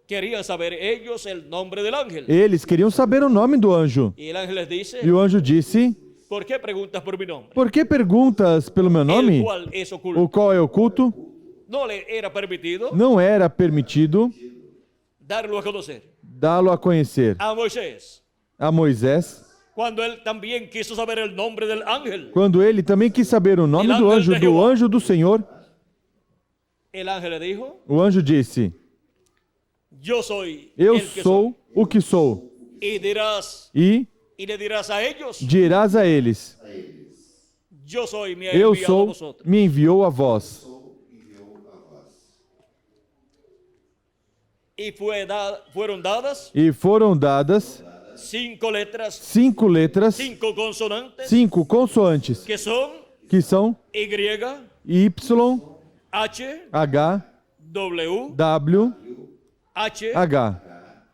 Querían saber ellos el nombre del ángel. Eles queriam saber o nome do anjo. Y el ángel les dice, E o anjo disse: ¿por qué preguntas por mi nombre? por que perguntas pelo meu El nome? cual es oculto. O qual é oculto? No le era permitido Não era permitido darlo a conocer dá-lo a conhecer a Moisés, a Moisés, cuando él también quiso saber el nombre del ángel. quando ele também quis saber o nome do anjo do Senhor. El ángel le dijo, O anjo disse: yo soy eu el que sou o que sou. soy. E Y le dirás a ellos, dirás a eles: yo soy, me ha eu enviado a sou, vosotros. me enviou a vós. Y fueron dadas E foram dadas 5 letras, 5 letras, 5 consonantes, 5 consoantes, que son que são Y, Y, H, H, W, W, H, H.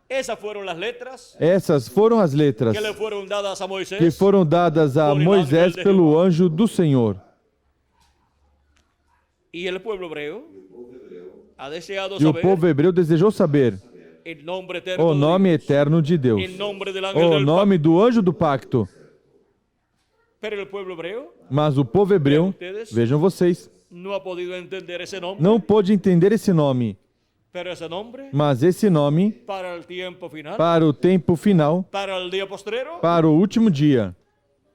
Esas fueron las letras Essas foram as letras que le fueron dadas a que Moisés. foram dadas a por el Moisés ángel de pelo anjo do Senhor. Y el pueblo hebreo ha deseado E o saber povo hebreu desejou saber el nombre eterno o de nome Dios, eterno de Deus, el nombre del ángel o del nome do anjo do pacto. pacto. Pero el pueblo hebreo Mas o povo hebreu, vejam vocês, no ha podido entender ese nombre, não pôde entender esse nome, pero ese nombre mas esse nome, para el tiempo final, para o tempo final, para el día postrero, para o último dia,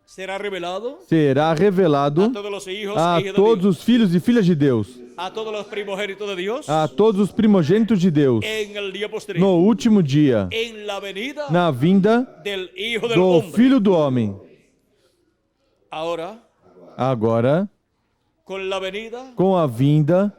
será revelado será a revelado todos los hijos a e hijas de todos Dios, os filhos e filhas de Deus, a todos los primogénitos de Dios, a todos os primogênitos de Deus, en el día postrero, no último dia, en la venida na vinda del Hijo del do Hombre. Filho do Homem. Ahora, Agora, con la venida com a vinda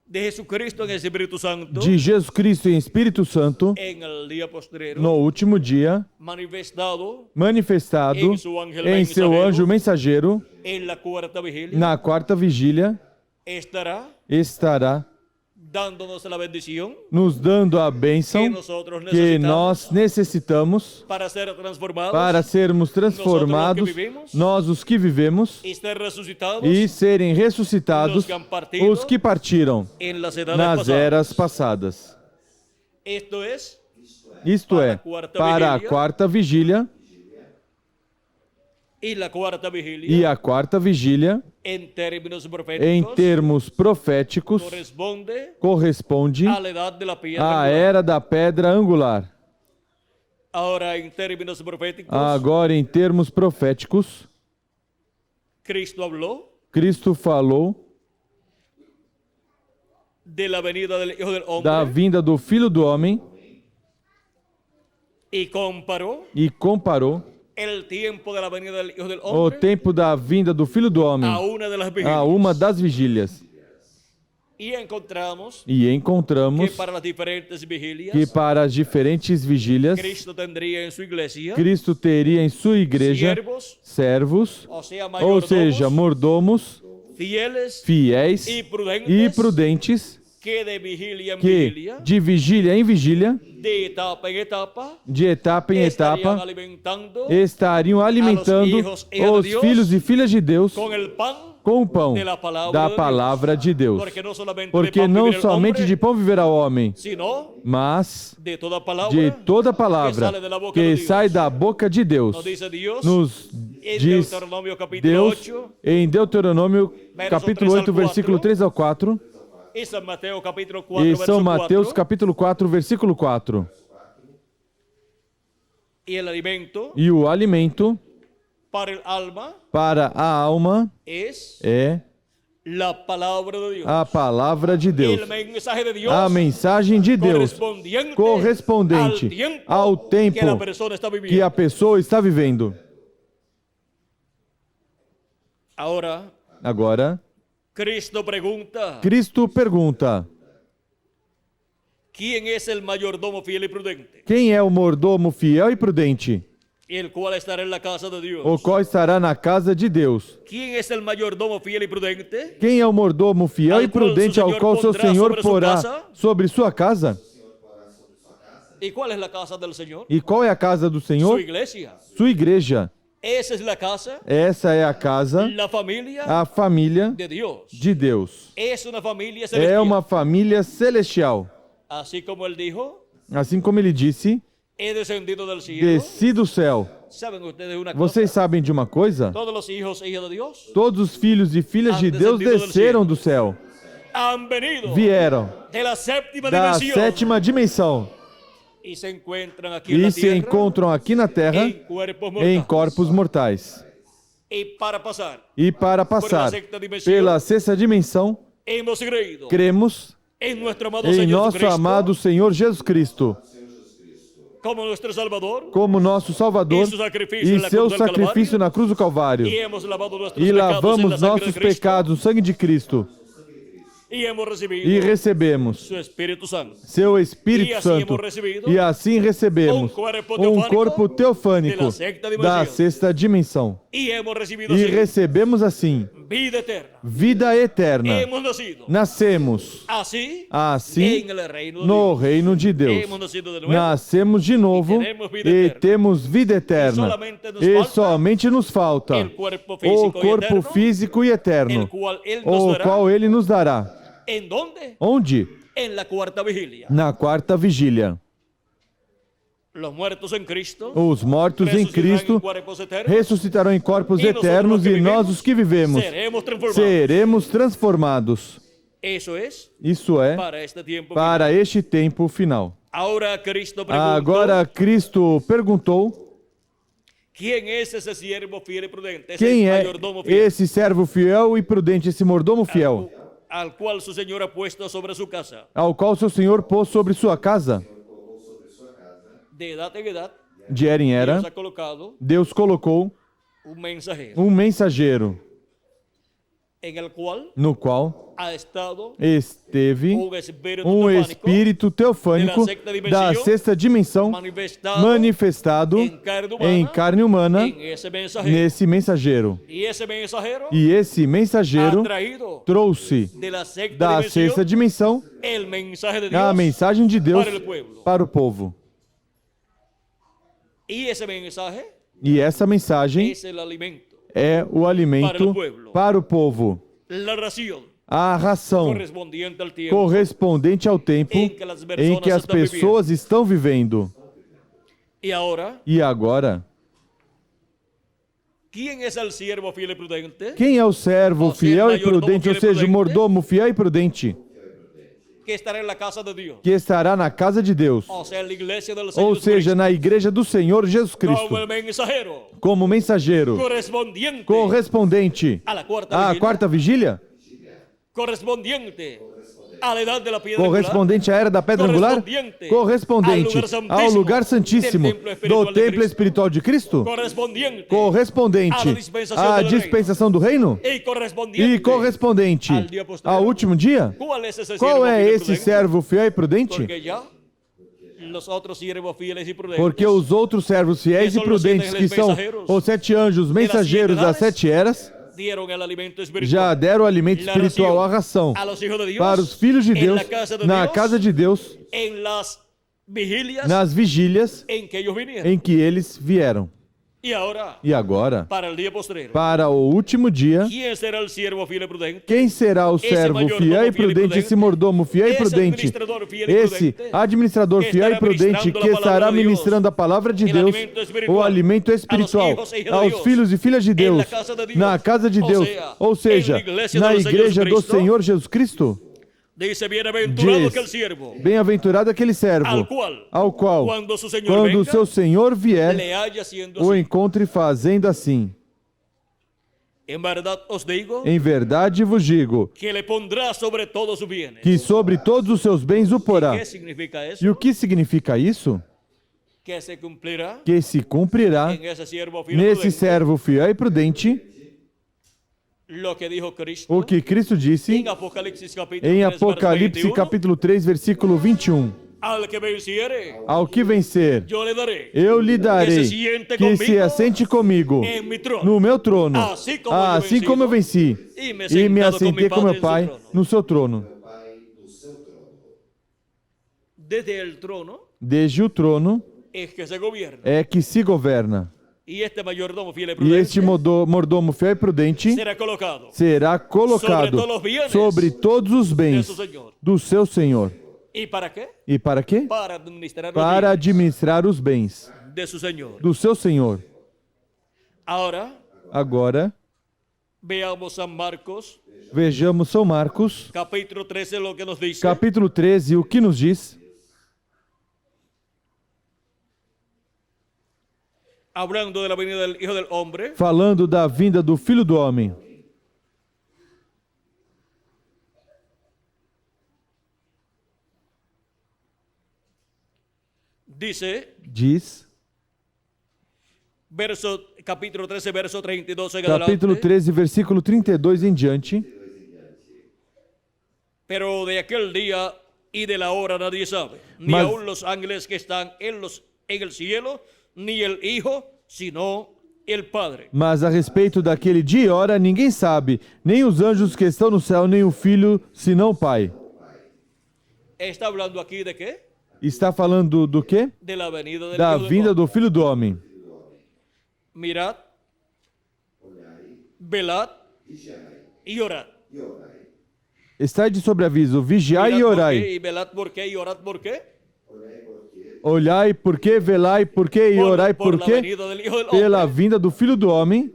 de Jesucristo en el Espíritu Santo, de Jesus Cristo em Espírito Santo, en el día postrero, no último dia, manifestado manifestado em seu ángel em seu mensageiro, anjo mensageiro, en la cuarta vigilia, na quarta vigília, estará estará dándonos la bendición nos dando a bênção que nosotros que necesitamos nós necessitamos para ser transformados para sermos transformados, nós os que vivemos, y ser resucitados e serem ressuscitados os que partiram en las edades nas pasadas. eras passadas. Esto es Isto é, para a quarta vigília y la cuarta vigilia, e a quarta vigília, en términos em proféticos, termos proféticos, corresponde corresponde a la edad de la piedra à angular. era da pedra angular. Ahora, en términos proféticos, Agora, em termos proféticos, Cristo habló Cristo falou de la venida del Hijo del da Hombre vinda do Filho do Homem y comparó e comparou el tiempo de la venida del Hijo del o Hombre tempo da vinda do Filho do Homem a una de las vigilias. a uma das vigílias. Y encontramos E que encontramos para las diferentes vigilias, que para as diferentes vigílias, Cristo tendría en su iglesia Cristo teria em sua igreja siervos, servos, o sea, ou seja, mayordomos, mordomos, fieles fiéis y e prudentes, que de vigilia en que vigilia, de vigília em vigília, de etapa en etapa, de etapa em estarían etapa, alimentando estariam alimentando hijos e a os Deus filhos e filhas de Deus con el pan com o pão de la palabra da de palavra de Deus. Porque no solamente Porque de pan não vivirá el somente hombre, de pão viverá o homem, sino mas de toda palabra de toda palavra que sale de la boca que de Deus. sai da boca de Deus. Nos dice Dios Nos en diz Deuteronomio capítulo Deus 8 em Deuteronômio Verso capítulo 3 ao 8, versículo 4. 3 ao 4 y San Mateo capítulo 4 e verso São Mateus 4, capítulo 4, versículo 4. y el alimento E o alimento para el alma para a alma es é la palabra de Dios. a palavra de Deus. El mensaje de Dios A mensagem de Deus correspondente ao tempo que la persona está que viviendo. a pessoa está vivendo. Ahora, Agora, Cristo pregunta, Cristo pergunta: ¿quién es el mayordomo fiel y prudente? quem é o mordomo fiel e prudente, El cual estará en la casa de Dios. o qual estará na casa de Deus? ¿Quién es el mayordomo fiel y prudente? Quem é o mordomo fiel e prudente ao qual seu Senhor porá sobre sua casa? ¿Y cuál es la casa del Señor? E qual é a casa do Su Senhor? iglesia. Sua igreja. Esa es la casa, Essa é a casa, la familia a família de Dios. de Deus. Es una familia É celestial. uma família celestial. Así como él dijo, Assim como ele disse, he descendido del cielo. desci do céu. ¿Saben ustedes una cosa? Vocês sabem de uma coisa? Todos los hijos e hijas de Dios Todos os filhos e filhas de Deus desceram do céu. han venido Vieram de la séptima da dimensión sétima dimensão y se encuentran aquí en e la se tierra encontram aqui na terra en cuerpos mortales. em corpos mortais. Y para pasar, E para passar pela sexta dimensão, hemos creído cremos en nuestro amado em Señor nosso Jesucristo amado Senhor Jesus Cristo como nuestro Salvador como nosso Salvador e seu sacrifício na cruz do Calvário. y hemos lavado nuestros E pecados en la lavamos sangre de nossos Cristo. pecados no sangue de Cristo. y hemos recibido e recebemos su Espíritu Santo. seu Espírito E assim Santo. hemos recebido E assim recebemos um um corpo teofânico da sexta dimensão. da sexta dimensão. Y hemos recibido E así recebemos assim vida eterna. vida eterna. Hemos nacido Nascemos así assim en el reino de no Dios. reino de Deus. Hemos nacido de nuevo. Nascemos de novo e temos vida eterna. E somente nos falta El cuerpo o físico y corpo eterno, físico e eterno, el cual Él nos o dará. qual Ele nos dará. ¿En dónde? Onde? En la cuarta vigilia. Na quarta vigília. Los muertos en Cristo Os mortos em resucitarán Cristo en cuerpos eternos. ressuscitarão em corpos E nós eternos que e nós, os que vivemos, seremos transformados. seremos transformados. Eso es Isso é para este tiempo. para este tempo final. Ahora Cristo preguntó, Agora Cristo perguntou: ¿quién es ese siervo fiel y prudente? Ese quem é mayordomo fiel, esse servo fiel e prudente, esse mordomo fiel, al cual su Señor ha puesto sobre su casa, ao qual seu Senhor pôs sobre sua casa? de edad en edad? De era em era, Dios ha colocado Deus colocou un mensajero um mensageiro, en el cual no qual ha estado esteve un espíritu um teofánico espírito teofânico da sexta dimensão manifestado em carne humana en ese mensajero. nesse mensageiro. Y ese mensajero E esse mensageiro ha traído trouxe de la sexta da dimensión sexta dimensão el mensaje de a Dios mensagem de Deus para el pueblo. para o povo. Y ese mensaje E essa mensagem es el alimento, é o alimento para o povo, la ración a ração correspondiente al tiempo correspondente ao tempo em que as pessoas estão vivendo. y ahora. E agora, ¿Quién es el siervo fiel y prudente? quem é o servo fiel e prudente, ou seja, o mordomo fiel e prudente, Que estará en la casa de Dios. que estará na casa de Deus, O sea, en la iglesia del Señor ou seja, Jesucristo. na igreja do Senhor Jesus Cristo, Como el mensajero como mensageiro correspondiente correspondente a la cuarta à vigilia, quarta vigília, correspondiente a la edad de la piedra angular, correspondente à era da pedra angular, correspondente ao lugar santíssimo do templo espiritual de Cristo, correspondiente correspondente à dispensação do reino y e correspondente ao último dia. ¿Cuál es ese Qual siervo é fiel y esse prudente? servo fiel e prudente? Porque ya los otros siervos fieles y prudentes Porque os outros servos fiéis e prudentes, que são os 7 anjos mensageiros das 7 eras, dieron el alimento espiritual já deram o alimento la espiritual, a ración ração, a los hijos de Dios, para os filhos de en Deus, la casa de na Dios, casa de Deus, en las vigilias nas vigílias en que ellos vinieron. em que eles vieram. Y ahora, E agora, para el día postrero, para o último dia, ¿quién será el siervo fiel y prudente? quem será o servo fiel e prudente, esse mordomo fiel e prudente, esse administrador fiel e prudente que estará ministrando a palavra de Deus, o alimento espiritual aos filhos e filhas de Deus, na casa de Deus, ou seja, na igreja do Senhor Jesus Cristo? Dice, bienaventurado Diz, que el siervo, bem-aventurado aquele servo, ao qual, cuando su Señor quando o venga, seu Senhor vier, le haya siendo o así. encontre fazendo assim. En verdad os digo Em verdade vos digo, que le pondrá sobre todos sus bienes. que sobre todos os seus bens o porá. ¿Qué significa eso? E o que significa isso? Que se cumplirá Que se cumprirá en ese siervo fiel y nesse prudente servo fiel e prudente lo que dijo Cristo o que Cristo disse en Apocalipsis capítulo em 3, verso Apocalipse 21. capítulo 3, versículo 21. Al que venciere, Ao que vencer, yo le daré eu lhe darei que se siente que se comigo assente comigo en mi trono. no meu trono, Assim como eu venci, E me e me sentado assentei com meu Pai no seu trono. Pai do seu trono. Desde el trono Desde o trono es que se gobierna. é que se governa. Y este mayordomo fiel y E prudente este mordomo fiel e prudente será colocado será colocado sobre todos os de bens su Señor. do seu Senhor. ¿Y para qué? E para quê? Para administrar los Para bienes administrar os bens de su Señor. do seu Senhor. Ahora Agora, veamos San Marcos, vejamos São Marcos, capítulo 13, lo que nos dice. capítulo 13, o que nos diz? Hablando de la venida del Hijo del Hombre, Falando da vinda do Filho do Homem. Diz, capítulo 13, verso 32 en capítulo adelante. 13, versículo 32 em diante. Pero de aquel día y de la hora nadie sabe, ni Mas- aun los ángeles que están en el cielo, ni el Hijo, sino el Padre. Mas a respeito daquele dia e hora, ninguém sabe, nem os anjos que estão no céu, nem o Filho, senão o Pai. Está hablando aquí de qué? Está falando do quê? De la venida del Da Hijo del vinda Hombre. do Filho do Homem. Mirad, velad y orad. Está de sobreaviso, vigiai Mirad e por qué, orai. y velad por qué y orad por qué. Olhai por quê, velai por quê e orai por la quê? venida del Hijo del Hombre. Pela vinda do Filho do Homem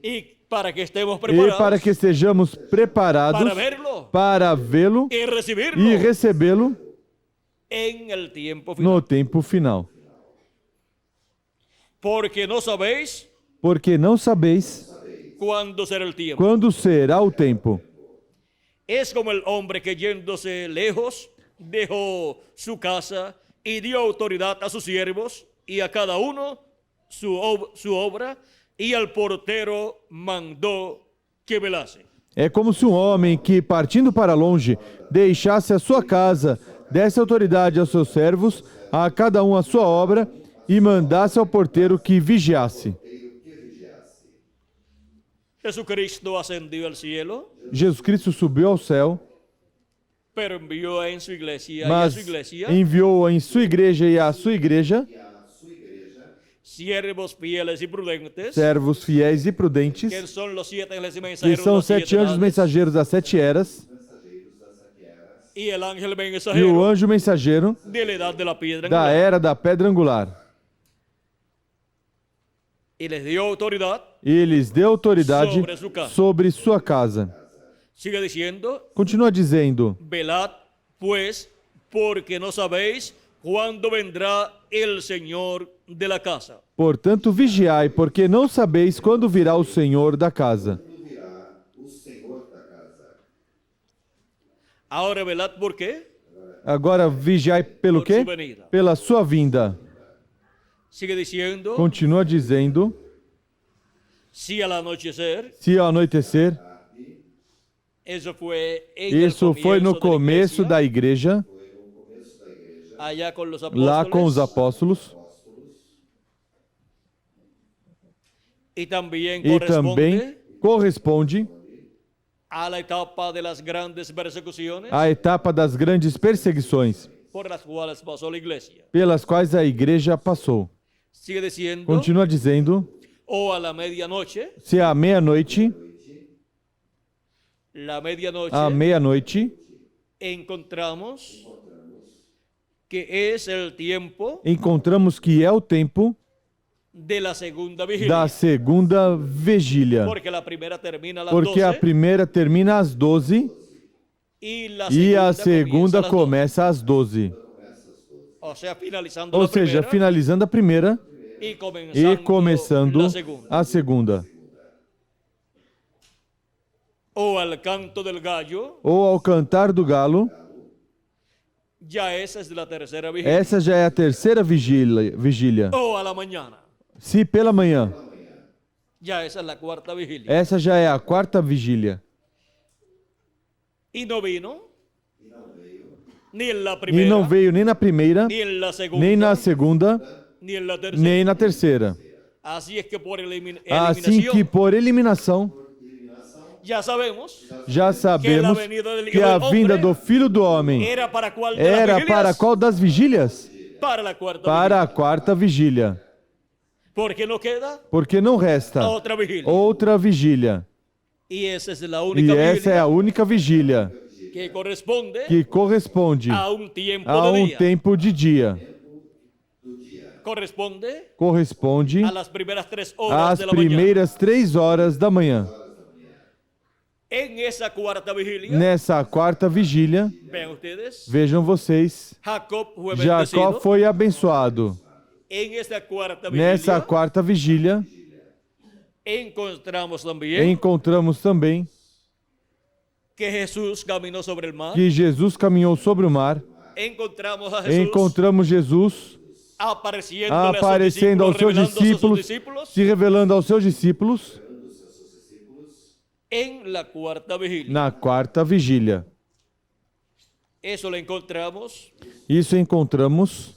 Y para que estemos e preparados para que estejamos preparados para verlo para vê-lo y recibirlo e recebê-lo en el tiempo final. no tempo final. Porque no sabéis Porque não sabeis cuándo será el tiempo. quando será o tempo. Es como el hombre que yéndose lejos dejó su casa y dio autoridad a sus siervos y a cada uno su obra, y al portero mandó que velase. É como se um homem que, partindo para longe, deixasse a sua casa, desse autoridade aos seus servos, a cada um a sua obra, e mandasse ao porteiro que vigiasse. Jesucristo ascendió al cielo, Jesus Cristo subiu ao céu, pero envió en su iglesia y a mas su iglesia enviou em sua igreja e à sua igreja siervos fieles y prudentes, servos fiéis e prudentes, que son los 7 ángeles y que mensajeros de são las 7 7 anjos edades, mensageiros das 7 eras, y el ángel e o mensajero anjo mensageiro de la edad de la piedra da angular. era da pedra angular. Y les dio autoridad. E lhes deu autoridade Sobre sua casa. sobre sua casa. Sigue diciendo, Continua dizendo: velad pues, porque no sabéis cuándo vendrá el Señor de la casa. portanto, vigiai, porque não sabeis quando virá o Senhor da casa. Ahora velad por qué. Agora, vigiai pelo Por quê? sua venida. Pela sua vinda. Sigue diciendo, Continua dizendo: si al anochecer, se ao anoitecer, eso fue en el isso foi no comienzo começo de da la igreja, iglesia, allá con los lá com os apóstoles, apóstolos, y también e corresponde também corresponde a la etapa de las grandes persecuciones à etapa das grandes perseguições por las cuales pasó la iglesia. pelas quais a igreja passou. Sigue diciendo, Continua dizendo: o a la medianoche, se à meia-noite, la medianoche, à meia-noite, encontramos que es el tiempo encontramos que é o tempo de la segunda vigilia. da segunda vigília. Porque la primera termina a las Porque 12 a primeira termina às 12 e a segunda começa às 12. O sea, finalizando Ou la seja, primera finalizando a primeira y e começando la segunda. a segunda. O al canto del gallo, Ou ao cantar do galo, ya esa es la tercera vigilia. essa já é a terceira vigília. O a la mañana, Se pela manhã, ya esa es la cuarta vigilia. essa já é a quarta vigília. Y no vino ni en la E primera, não veio nem na primeira, ni en la segunda, nem na segunda, ni en la tercera. nem na terceira. Así es que por Assim eliminación que por eliminação, ya sabemos já sabemos que a vinda do Filho do Homem era para cuál de las era vigilias? para qual das vigílias? Para la cuarta Para a vigilia. quarta vigília. Porque no queda Porque não resta otra vigilia. outra vigília. Y esa es la E única essa é vigilia a única vigília que corresponde que corresponde a un tiempo a de um día. tempo de dia. Corresponde Corresponde a las primeras 3 horas às de la mañana. primeiras 3 horas da manhã. En esa cuarta vigilia, Nessa quarta vigília, vean ustedes, vejam vocês, Jacob fue Jacó bendecido. foi abençoado. En esa cuarta vigilia, Nessa quarta vigília, encontramos también encontramos também que Jesús caminó sobre el mar. que Jesus caminhou sobre o mar. Encontramos a Jesús Encontramos Jesus apareciendo aos seus discípulos, se revelando aos seus discípulos en la cuarta vigilia. na quarta vigília. Eso lo encontramos Isso encontramos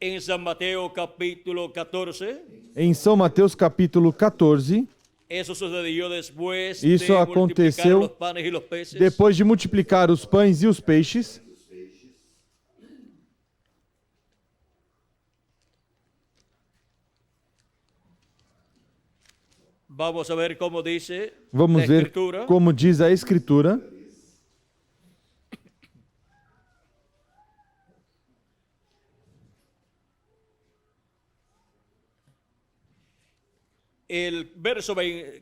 en San Mateo capítulo 14. em São Mateus capítulo 14. Eso sucedió después Isso de aconteceu multiplicar los panes y los peces. depois de multiplicar os pães e os peixes. Vamos a ver cómo dice Vamos la ver escritura. como diz a Escritura. El verso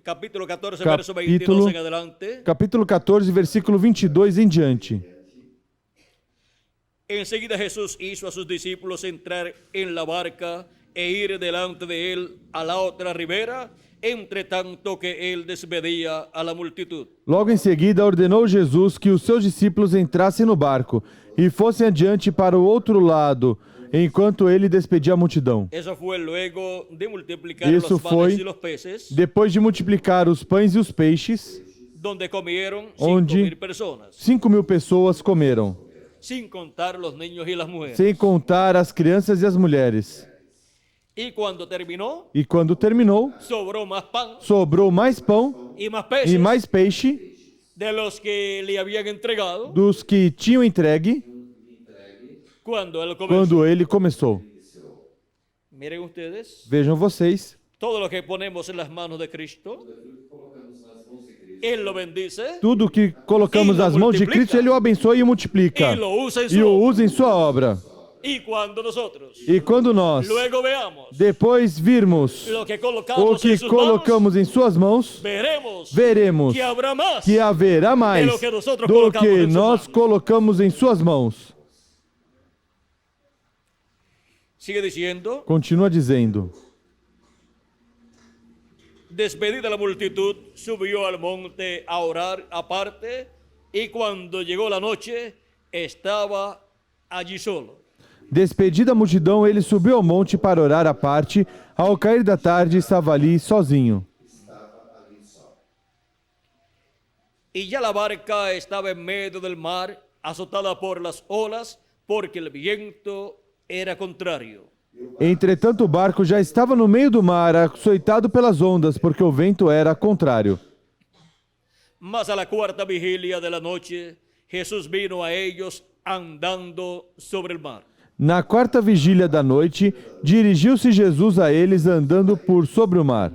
capítulo 14, Capítulo- verso 22 en adelante. Capítulo 14, versículo 22 em diante. Enseguida Jesús hizo a sus discípulos entrar en la barca e ir delante de él a la otra ribera, entre tanto que él despedía a la multitud. Logo em seguida, ordenou Jesus que os seus discípulos entrassem no barco e fossem adiante para o outro lado, enquanto ele despedia a multidão. Eso fue luego de multiplicar Isso los panes foi y los peces, depois de multiplicar os pães e os peixes, donde comieron onde 5.000 personas, 5.000 pessoas comeram, sin contar los niños y las mujeres. sem contar as crianças e as mulheres. Y cuando terminó, E quando terminou, sobró más pan sobrou mais pão y más peces e mais peixe de los que le habían entregado dos que tinham entregue cuando él comenzó. quando ele começou. Miren ustedes, Vejam vocês, todo lo que ponemos en las manos de Cristo, Él lo bendice tudo que colocamos nas mãos de Cristo, ele o abençoa e o multiplica y lo usa en e su o obra. usa em sua obra. Y cuando nosotros E quando nós luego veamos depois virmos lo que o colocamos que en sus colocamos em suas mãos, manos, veremos que habrá más. que haverá mais do que nosotros do colocamos que em suas nós mãos. colocamos em suas mãos. Sigue diciendo, Continua dizendo: despedida la multitud, subió al monte a orar aparte, y cuando llegó la noche, estaba allí solo. despedida a multidão, ele subiu ao monte para orar à parte. Ao cair da tarde, estava ali sozinho. Y ya la barca estaba en medio del mar, azotada por las olas, porque el viento era contrario. Entretanto, o barco já estava no meio do mar, açoitado pelas ondas, porque o vento era contrário. Mas a la cuarta vigilia de la noche, Jesús vino a ellos andando sobre el mar. Na quarta vigília da noite, dirigiu-se Jesus a eles andando por sobre o mar.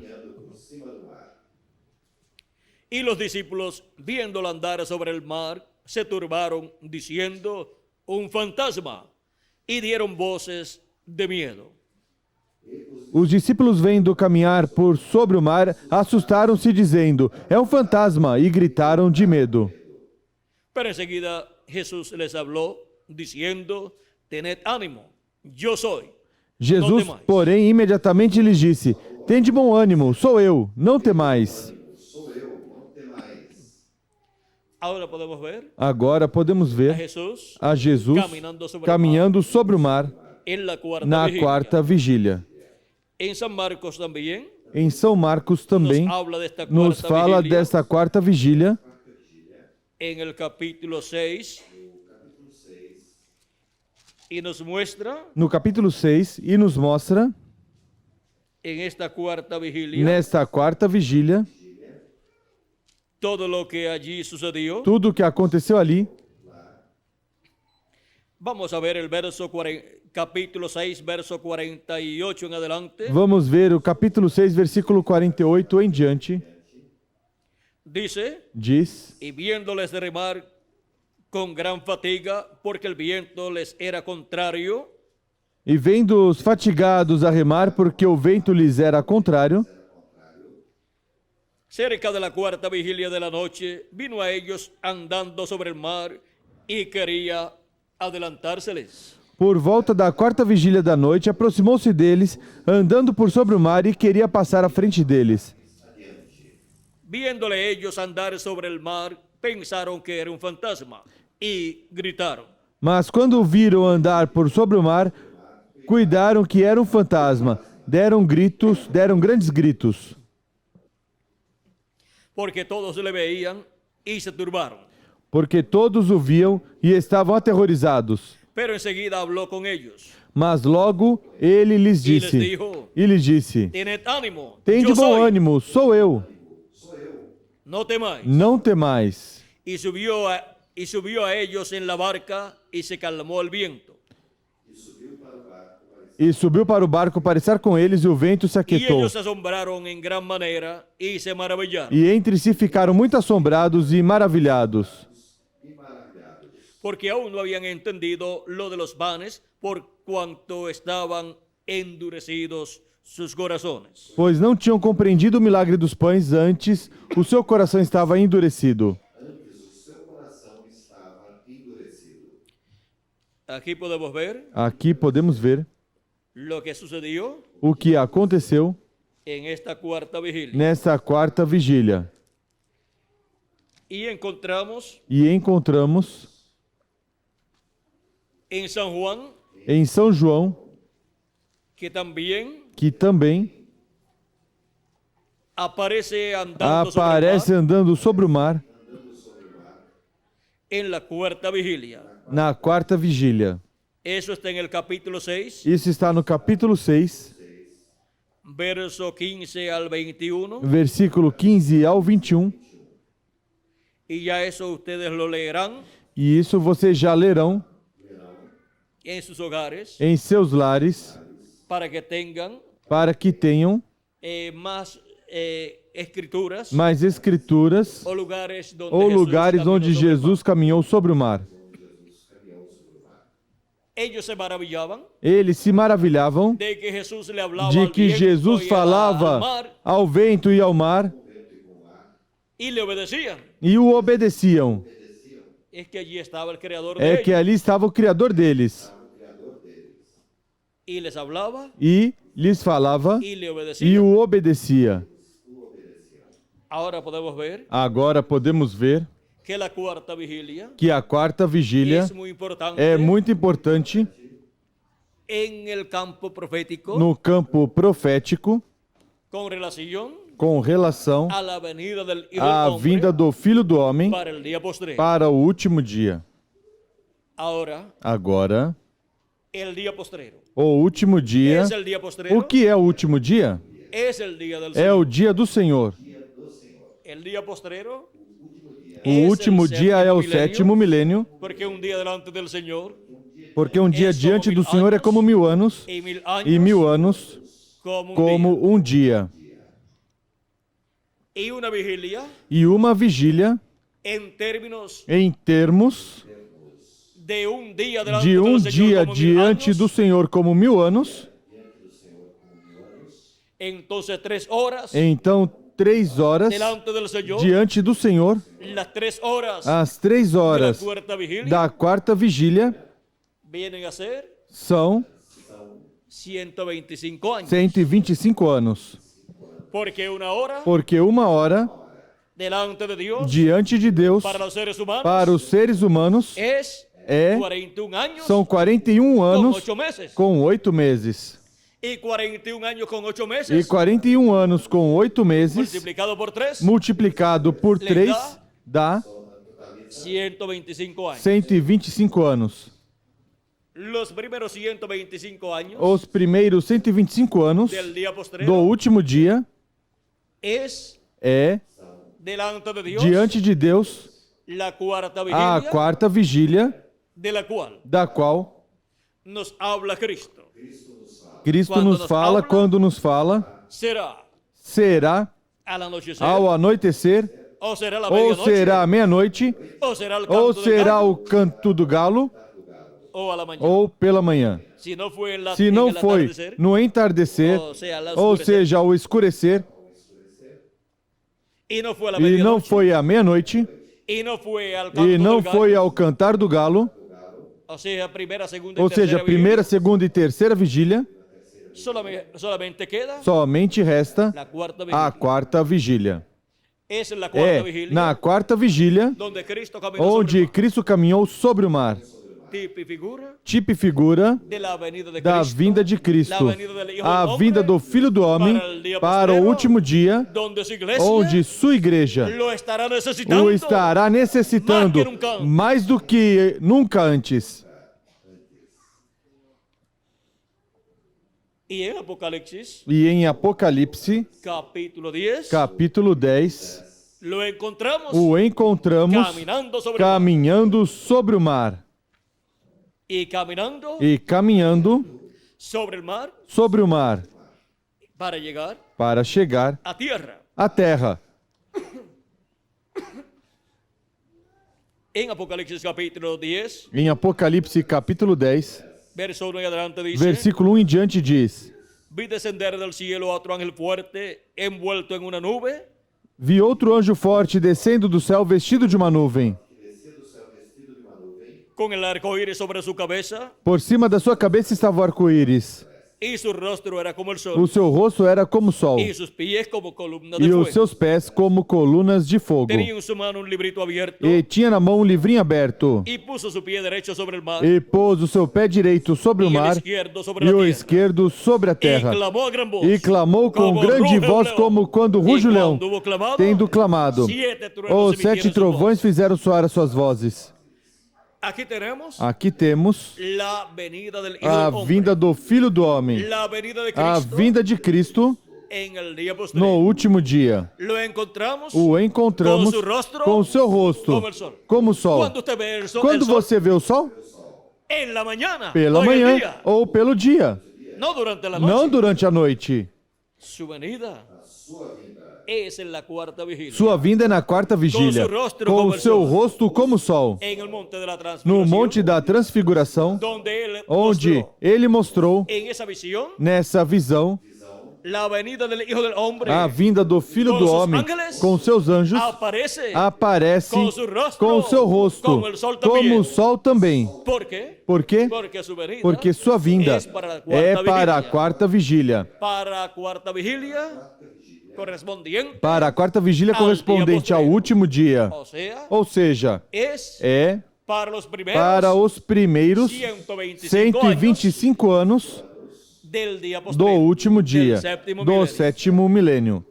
Y los discípulos, viéndolo andar sobre el mar, se turbaron, diciendo, un fantasma, y dieron voces de miedo. Os discípulos, vendo caminhar por sobre o mar, assustaram-se, dizendo: é um fantasma, e gritaram de medo. Pero enseguida Jesús les habló, diciendo, tened ánimo, yo soy. Jesus, porém, imediatamente lhes disse: tende bom ânimo, sou eu, não temais. Ahora podemos ver Agora podemos a ver Jesús a Jesus caminhando sobre o mar en la cuarta na vigilia. quarta vigília. En San Marcos también Em São Marcos também nos habla desta nos quarta fala vigilia, desta quarta vigília, en el capítulo 6, y nos muestra no capítulo 6, e nos mostra, en esta cuarta vigilia nesta quarta vigília, todo lo que allí sucedió. tudo o que aconteceu ali. Vamos a ver el capítulo 6, verso 48 en adelante. Vamos ver o capítulo 6, versículo 48 em diante. Dice, Diz: y viéndoles remar con gran fatiga, porque el viento les era contrario, e vendo os fatigados a remar, porque o vento lhes era contrário, cerca de la cuarta vigilia de la noche, vino a ellos andando sobre el mar y quería adelantárseles. por volta da quarta vigília da noite, aproximou-se deles, andando por sobre o mar, e queria passar à frente deles. Viéndole ellos andar sobre el mar, pensaron que era un fantasma y gritaron. Mas quando o viram andar por sobre o mar, cuidaram que era um fantasma, deram grandes gritos, Porque todos le veían y se turbaron. porque todos o viam e estavam aterrorizados. Pero enseguida habló con ellos Mas logo ele lhes y les disse, dijo: Tened ánimo, Tende yo bom soy, ânimo, sou eu, no temáis. não temais. Y subió a ellos en la barca y se calmó el viento. E subiu para o barco para estar com eles, e o vento se Y aquietou. ellos se asombraron en gran manera y se maravillaron, E entre si ficaram muito assombrados e maravilhados, porque aún no habían entendido lo de los panes, por cuanto estaban endurecidos sus corazones. pois não tinham compreendido o milagre dos pães, antes o seu coração estava endurecido. Antes o seu coração estava endurecido. Aquí podemos ver Aqui podemos ver lo que sucedió o que aconteceu en esta cuarta vigilia. nessa quarta vigília. Y encontramos E encontramos en San Juan em São João que también que também aparece andando sobre el aparece mar andando sobre o mar en la cuarta vigilia. na quarta vigília. Eso está en el capítulo 6, Isso está no capítulo 6, verso 15 al 21. versículo 15 ao 21. Y ya eso ustedes lo leerán E isso vocês já lerão en sus hogares em seus lares, para que tengan para que tenham más escrituras mais escrituras o lugares donde ou Jesús lugares caminó onde sobre el mar. Jesus caminhou sobre o mar. Ellos se maravillaban Eles se maravilhavam de que Jesús le hablaba de al que viento Jesus y al falava mar ao vento e ao mar y le obedecían. e o obedeciam. Es que allí estaba el creador de É que ellos ali estava o Criador deles y les hablaba e lhes falava y le e obedecían. o obedecia. Ahora podemos ver Agora podemos ver que la cuarta vigilia que a quarta vigília es muy importante é muito importante en el campo profético no campo profético con relación com relação a la venida del Hijo à del Hombre vinda do Filho do Homem para el día postrero. para o último dia. Ahora, Agora, el día postrero. o último dia. Es el día postrero. O que é o último dia? Es el día del É Señor. o dia do Senhor. El día postrero O último dia é o sétimo milênio, porque un día delante del Señor porque um dia diante do Senhor é como 1000 anos y 1000 años e 1000 anos como un como día. um dia. Y una vigilia E uma vigília, en términos em termos de un día delante de um del Señor dia como 1000 diante años, do Senhor como 1000 anos, entonces 3 horas então 3 horas delante del Señor, diante do Senhor, las 3 horas as 3 de la horas cuarta vigilia da quarta vigília vienen a ser são 125 años. 125 anos. Porque una hora Porque uma hora delante de Dios diante de Deus para los seres humanos para os seres humanos es é 41 años são 41 con anos 8 meses. com 8 meses. Y 41 años con 8 E meses 41 anos com 8 meses multiplicado por 3, multiplicado por 3 dá 125 años. 125 anos. Los primeros 125 años Os primeiros 125 anos del día do postrero último dia es é delante de Dios diante de Deus la cuarta a vigilia quarta vigília, de la cual da qual nos habla Cristo. Cristo Quando nos nos fala, habla, quando nos fala, Será será al anochecer, ao anoitecer, o será la ou medianoche, será à meia-noite, o será el ou canto del será gallo, o canto do galo, o a la mañana. ou pela manhã. Si no fue en la, Se en não el foi atardecer, no entardecer, o sea, al ou oscurecer, seja, ao escurecer, y no fue a la e não medianoche, foi à meia-noite, y no fue al canto e não del foi gallo, ao cantar do galo, o sea, primera, segunda y ou seja, tercera primeira, vigilia, segunda e terceira vigília, solamente queda somente resta la cuarta a vigilia. quarta vigília. Es la cuarta É vigilia na quarta vigília donde Cristo caminó sobre el onde mar. Cristo caminhou sobre o mar. tipo e figura da vinda de Cristo, a vinda do Filho do Homem para o último dia, onde sua igreja o estará necessitando mais do que nunca antes. E em Apocalipse, capítulo 10, o encontramos caminhando sobre o mar. E caminhando sobre o mar para chegar à terra. Em Apocalipse capítulo 10, verso 1 en adelante dice: versículo 1 em diante diz: Vi descender del cielo a otro ángel fuerte, envuelto en una nube, vi outro anjo forte descendo do céu vestido de uma nuvem. con el arco iris sobre su cabeza, Por cima da sua cabeça estava o arco-íris. y su rostro era como el sol, O seu rosto era como o sol, y sus pies como columnas de e fuego. os seus pés como colunas de fogo. Tenía en su mano un librito abierto, E tinha na mão um livrinho aberto. y puso su pie derecho sobre el mar, E pôs o seu pé direito sobre o y el mar izquierdo sobre e la o tierra. esquerdo sobre a terra. Y clamó a gran voz, E clamou com como grande ruge un voz, león. como quando Y ruge o leão, cuando hubo clamado, tendo clamado. 7 truenos Os emitieron 7 su trovões voz. fizeram soar as suas vozes. Aqui tenemos Aqui temos la venida del Hijo a del Hombre, vinda do Filho do Homem, la venida de a Cristo vinda de Cristo en el día postrero. no último dia. Lo encontramos O encontramos com seu rosto com o seu rosto como el sol. como o sol. Quando usted ve el sol, Quando você vê o sol? en la mañana, Pela o en el manhã día, ou pelo dia, no durante la noche. não durante a noite. Su venida es en la cuarta vigilia, Sua vinda é na quarta vigília, com o seu rosto como o sol, en el monte de la no transfiguración, Monte da Transfiguração, donde él onde mostró ele mostrou, en esa visión nessa visão, la venida del Hijo del Hombre. a vinda do Filho do Homem com seus anjos, Aparece aparece com o seu rosto como o sol também. ¿Por quê? Por quê? Porque su venida Porque sua vinda é para a quarta vigília. para a quarta vigília correspondiente, Para a quarta vigília correspondente ao último dia. ou Ou seja, seja, es é para os para os primeiros primeiros 125 125 anos del día do postrero, último dia, del séptimo do milenio. sétimo milênio.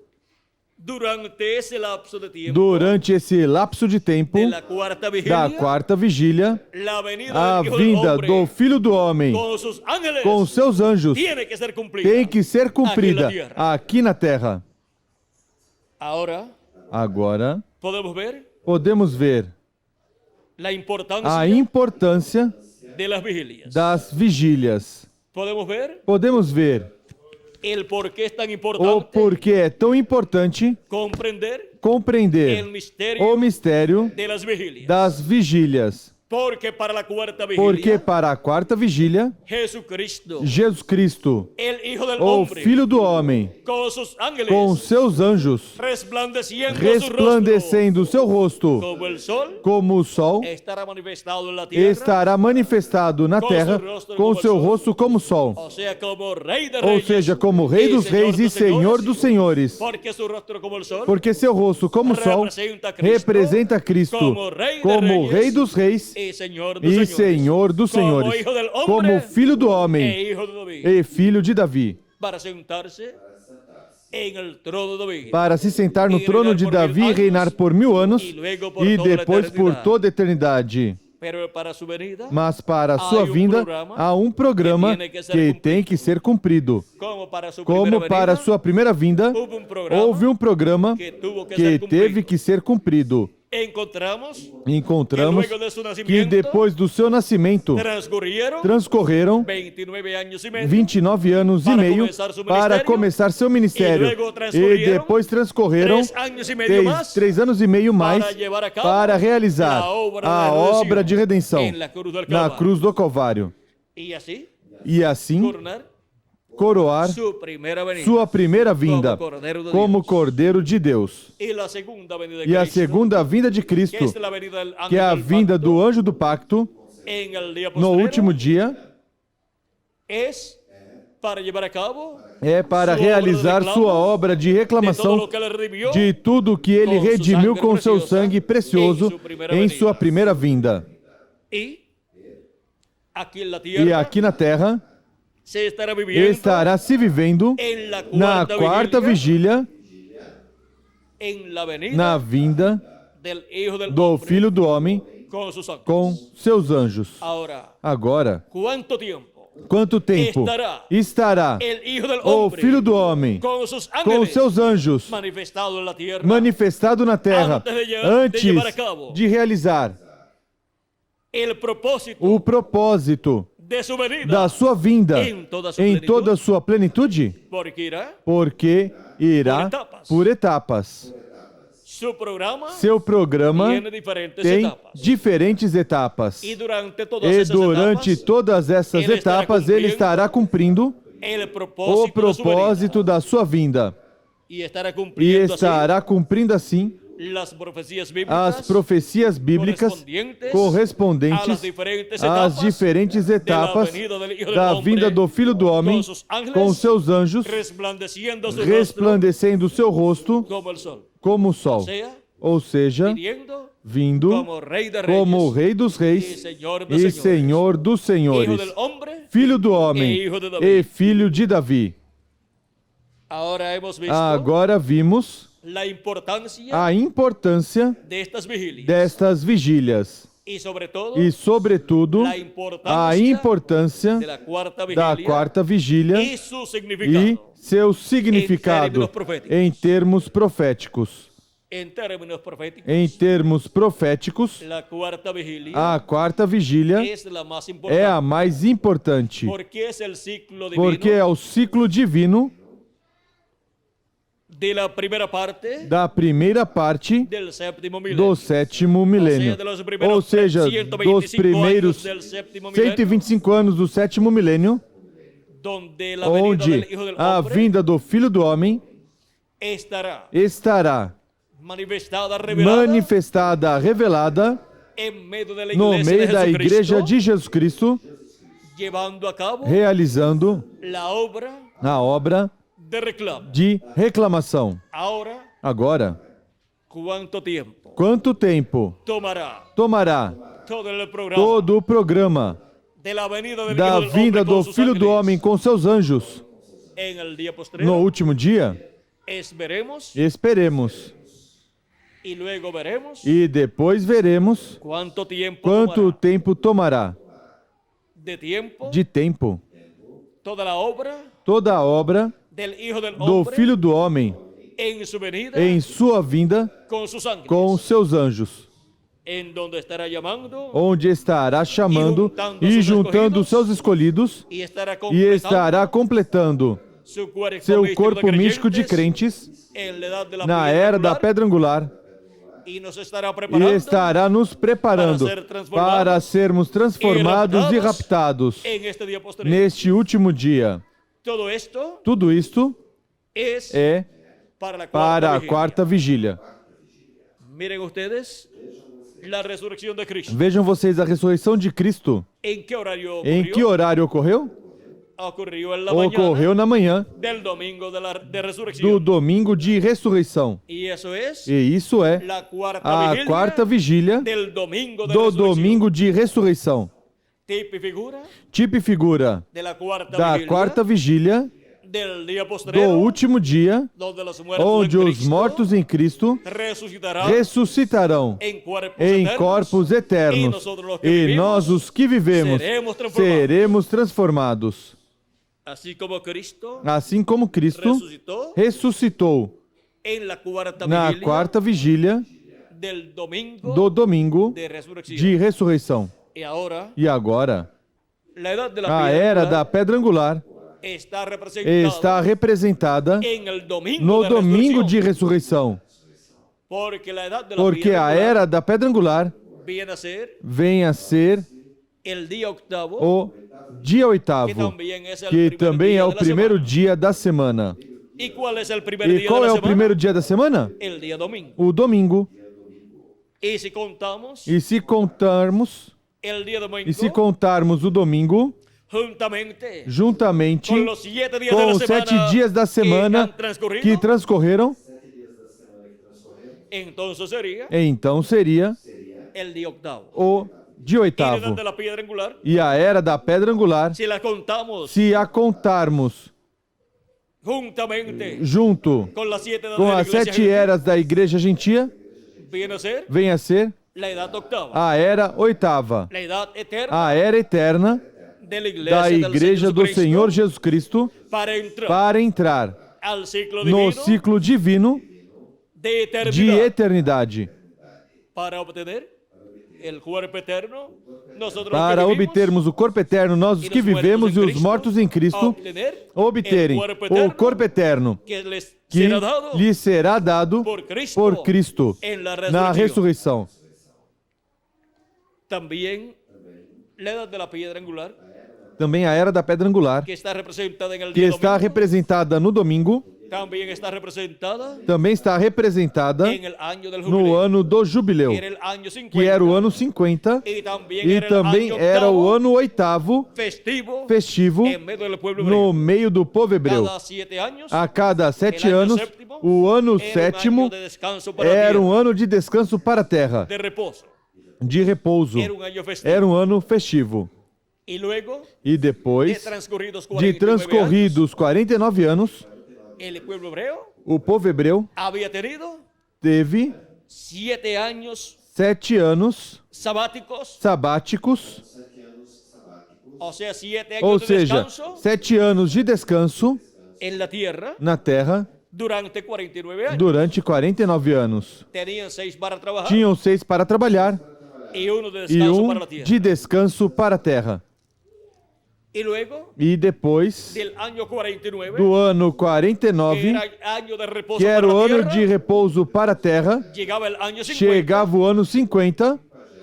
Durante esse lapso de tiempo Durante esse lapso de tempo de la quarta da vigília, quarta vigília, la venida a del Hijo vinda del do Hombre Filho do Homem com seus ángeles com os seus anjos tiene que ser cumplida. tem que ser cumprida Aqui na terra. aqui na terra. Agora Agora, podemos ver a a importância importância de las vigílias. das vigílias. Podemos ver el por qué es tan o importante porquê é tão importante comprender compreender el misterio o mistério de las vigílias. das vigílias. Porque para la cuarta Porque vigilia, para a quarta vigília, Jesucristo, Jesus Cristo, el Hijo del o Hombre, Filho do Homem, con sus ángeles, com seus anjos, resplandeciendo resplandecendo o seu su rosto rostro, como el sol, como o sol, estará manifestado en la tierra, estará manifestado na terra com o seu rosto como o sol. o sea, como Rey de Ou Reyes, seja, como Rei dos Reis e Senhor dos Senhores. porque su rostro como el sol, Porque seu rosto como o sol representa Cristo como Rei dos Reis y Señor e dos Senhor dos como Senhores, Hijo del Hombre, como Filho do Homem e Hijo de David, e Filho de Davi, para sentarse en el trono de David, para se sentar no trono de Davi e reinar por 1000 anos e depois por toda a eternidade. pero para su venida, Mas para a sua vinda há um programa que tem que ser cumprido. como para su Como primera para a venida, sua primeira vinda, hubo un programa houve um programa que tuvo que que ser teve cumprido. que ser cumprido. Encontramos que luego de su que nacimiento depois do seu nascimento transcorreram 29 años y medio 29 anos e para meio começar seu para ministério, começar seu ministério. e luego E transcorreram depois transcorreram 3 años y medio más 3 anos e meio mais para llevar a cabo para realizar a a obra de redenção en la cruz del na Calvario. cruz do Calvário. y así E assim coronar coroar su primera venida sua primeira vinda como Cordeiro de como Deus. Cordeiro de Deus. y la segunda venida de E a Cristo, segunda vinda de que Cristo, es la venida del ángel que é a del vinda pacto, do anjo do pacto en el día no postrero, último dia, es para llevar a cabo é para sua obra de realizar reclamo, sua obra de de todo reclamação lo que ele redimió de tudo que ele com seu redimiu sangue com seu precioso sangue precioso em sua primeira em venida. sua primeira vinda. y aquí en la E tierra aqui na terra se estará viviendo estará se vivendo en la na quarta vigília, en la venida na vinda del Hijo del do Hombre Filho do Homem con sus ángeles. com seus anjos. Ahora, Agora, ¿cuánto tiempo quanto tempo estará el Hijo del o Hombre Filho do Homem con sus com ángeles seus anjos manifestado en la tierra manifestado na terra Antes de llevar a cabo antes de realizar el propósito o propósito de su venida da sua vinda em toda a sua em plenitude? toda a sua plenitude? Porque irá Porque irá por etapas. su programa Seu programa tiene diferentes tem etapas. diferentes etapas. Y durante todas E esas durante etapas, todas essas ele estará etapas ele cumprindo estará cumprindo el o propósito, de su venida. propósito da sua vinda. Y estará E cumpliendo estará cumprindo assim así las profecías bíblicas as profecias bíblicas correspondentes às diferentes etapas da vinda do Filho do Homem com seus anjos, resplandeciendo su resplandecendo seu rosto rostro como el sol. como o sol. Sea, Ou seja, viniendo vindo como Rey de como o Reyes Rei dos y Reis Señor de e Señores. Senhor dos Hijo Senhores, del hombre. Filho do Homem Filho de Davi. e Filho de Davi. Ahora hemos visto Agora vimos la importancia a importância de estas vigilias destas vigílias y sobre todo e, sobretudo, la a importância de la cuarta da vigilia quarta vigília y su significado e seu significado em termos proféticos. en términos proféticos. Em termos proféticos, La cuarta vigilia a quarta vigília es la más é importante a mais importante, porque es el ciclo divino porque é o ciclo divino de la primera parte da primeira parte del séptimo milenio. do sétimo milênio. Ou seja, dos primeiros del séptimo milenio, 125 anos do sétimo milênio, donde la venida onde del Hijo del a Hombre vinda do Filho do Homem estará manifestada, revelada en medio de la no iglesia meio de da Jesucristo, Igreja de Jesus Cristo, llevando a cabo realizando la obra a obra de reclamo. de reclamação. Ahora, Agora, ¿cuánto tiempo quanto tempo tomará todo el programa todo o programa de la venida del da Hijo del vinda Hombre do con sus Filho do ángeles Homem com seus anjos en el día postrero? no último dia? Veremos Esperemos. y luego veremos E depois veremos cuánto tiempo quanto tomará tempo tomará de tiempo de tempo toda la obra toda a obra del Hijo del do Hombre Filho do Homem en su venida em sua vinda con sus ángeles, com seus anjos, en donde estará llamando onde estará chamando E e juntando juntando seus seus escolhidos y estará e completando estará completando su cuerpo, seu místico corpo de místico de creyentes crentes en la edad de la na piedra era da angular, pedra angular y nos estará e preparando estará nos preparando para ser transformados para sermos transformados e raptados en este día posterior. neste último dia. Todo esto Tudo isto es é para la para a vigilia. quarta vigília. Miren ustedes la resurrección de Cristo. Vejam vocês a ressurreição de Cristo. ¿En qué horario Em ocurrió? que horário ocorreu? Ocurrió en la Ocorreu mañana na manhã del domingo de do resurrección. domingo de ressurreição. Y eso es E isso é la cuarta a vigilia quarta vigília del domingo de do resurrección. domingo de ressurreição. Tipo y figura Tipo e figura de la cuarta da vigilia quarta vigília del día do postrero, último dia, donde los muertos onde en os Cristo mortos em Cristo resucitarán ressuscitarão en cuerpos em eternos, corpos y eternos. nosotros los que E vivimos nós, os que vivemos, seremos transformados. así como Cristo Assim como Cristo ressuscitou en la cuarta na vigilia quarta vigília del domingo do domingo de resurrección. de ressurreição. Y ahora, E agora, la edad de la a piedra era angular da pedra angular está representada está representada en el domingo no de domingo resurrección, de ressurreição. porque la edad de la Porque piedra a angular era da pedra angular viene a ser vem a ser el día octavo, o dia que oitavo, también es el que primer também día é o de la primeiro semana. dia da semana. ¿Y cuál es el primer E día qual de é la o semana? primeiro dia da semana? El día domingo. O domingo. Y si contamos E se contarmos, el día domingo e se contarmos o domingo juntamente juntamente con los 7 días de com la os semana 7 dias da semana que transcorreram, entonces sería então seria el día octavo. o de y la oitavo. de la piedra angular, E a era da pedra angular, si la contamos se a contarmos juntamente junto con las 7 edades com de la as iglesia 7 eras da igreja gentia, viene a ser vem a ser la edad octava, a era oitava, la edad eterna a era eterna de la da iglesia igreja do Senhor Jesus Cristo para entrar para entrar al ciclo no divino ciclo divino de de eternidad. eternidade. Para obtener el cuerpo eterno, nosotros Para los que vivimos, obtermos o corpo eterno, nós os que vivemos e os mortos em Cristo obterem o corpo eterno que les que será dado lhe será dado por Cristo en la na resurrección. ressurreição. También la edad de la piedra angular, Também a era da pedra angular, que está representada en el que día está domingo, representada no domingo, también está representada também está representada en el año del no jubileo, ano do jubileu, que era el año 50, que era o ano 50, y también e era el também año era o octavo, ano oitavo festivo en medio del pueblo no hebreo. meio do povo hebreu. Cada 7 años A cada 7 El año anos, séptimo o ano era un sétimo año de descanso para la era tierra, um ano de descanso para a terra, de reposo, de repouso. era un año festivo. Era um ano festivo. Y luego E de depois transcurridos de 49 transcorridos 49 anos, años, el pueblo hebreo o povo hebreu había tenido teve 7 años 7 anos sabáticos, sabáticos, o sea, 7 años ou de seja, descanso 7 anos de descanso en la tierra na terra durante 49 años. durante 49 anos. Tenían 6 para trabajar Tinham 6 para trabalhar y 1 de e descanso um para la tierra. de descanso para a terra. Y luego E depois del año 49, do ano que 49, era año de reposo que era para o la ano tierra, de repouso para a terra, llegaba el año 50, chegava o ano 50,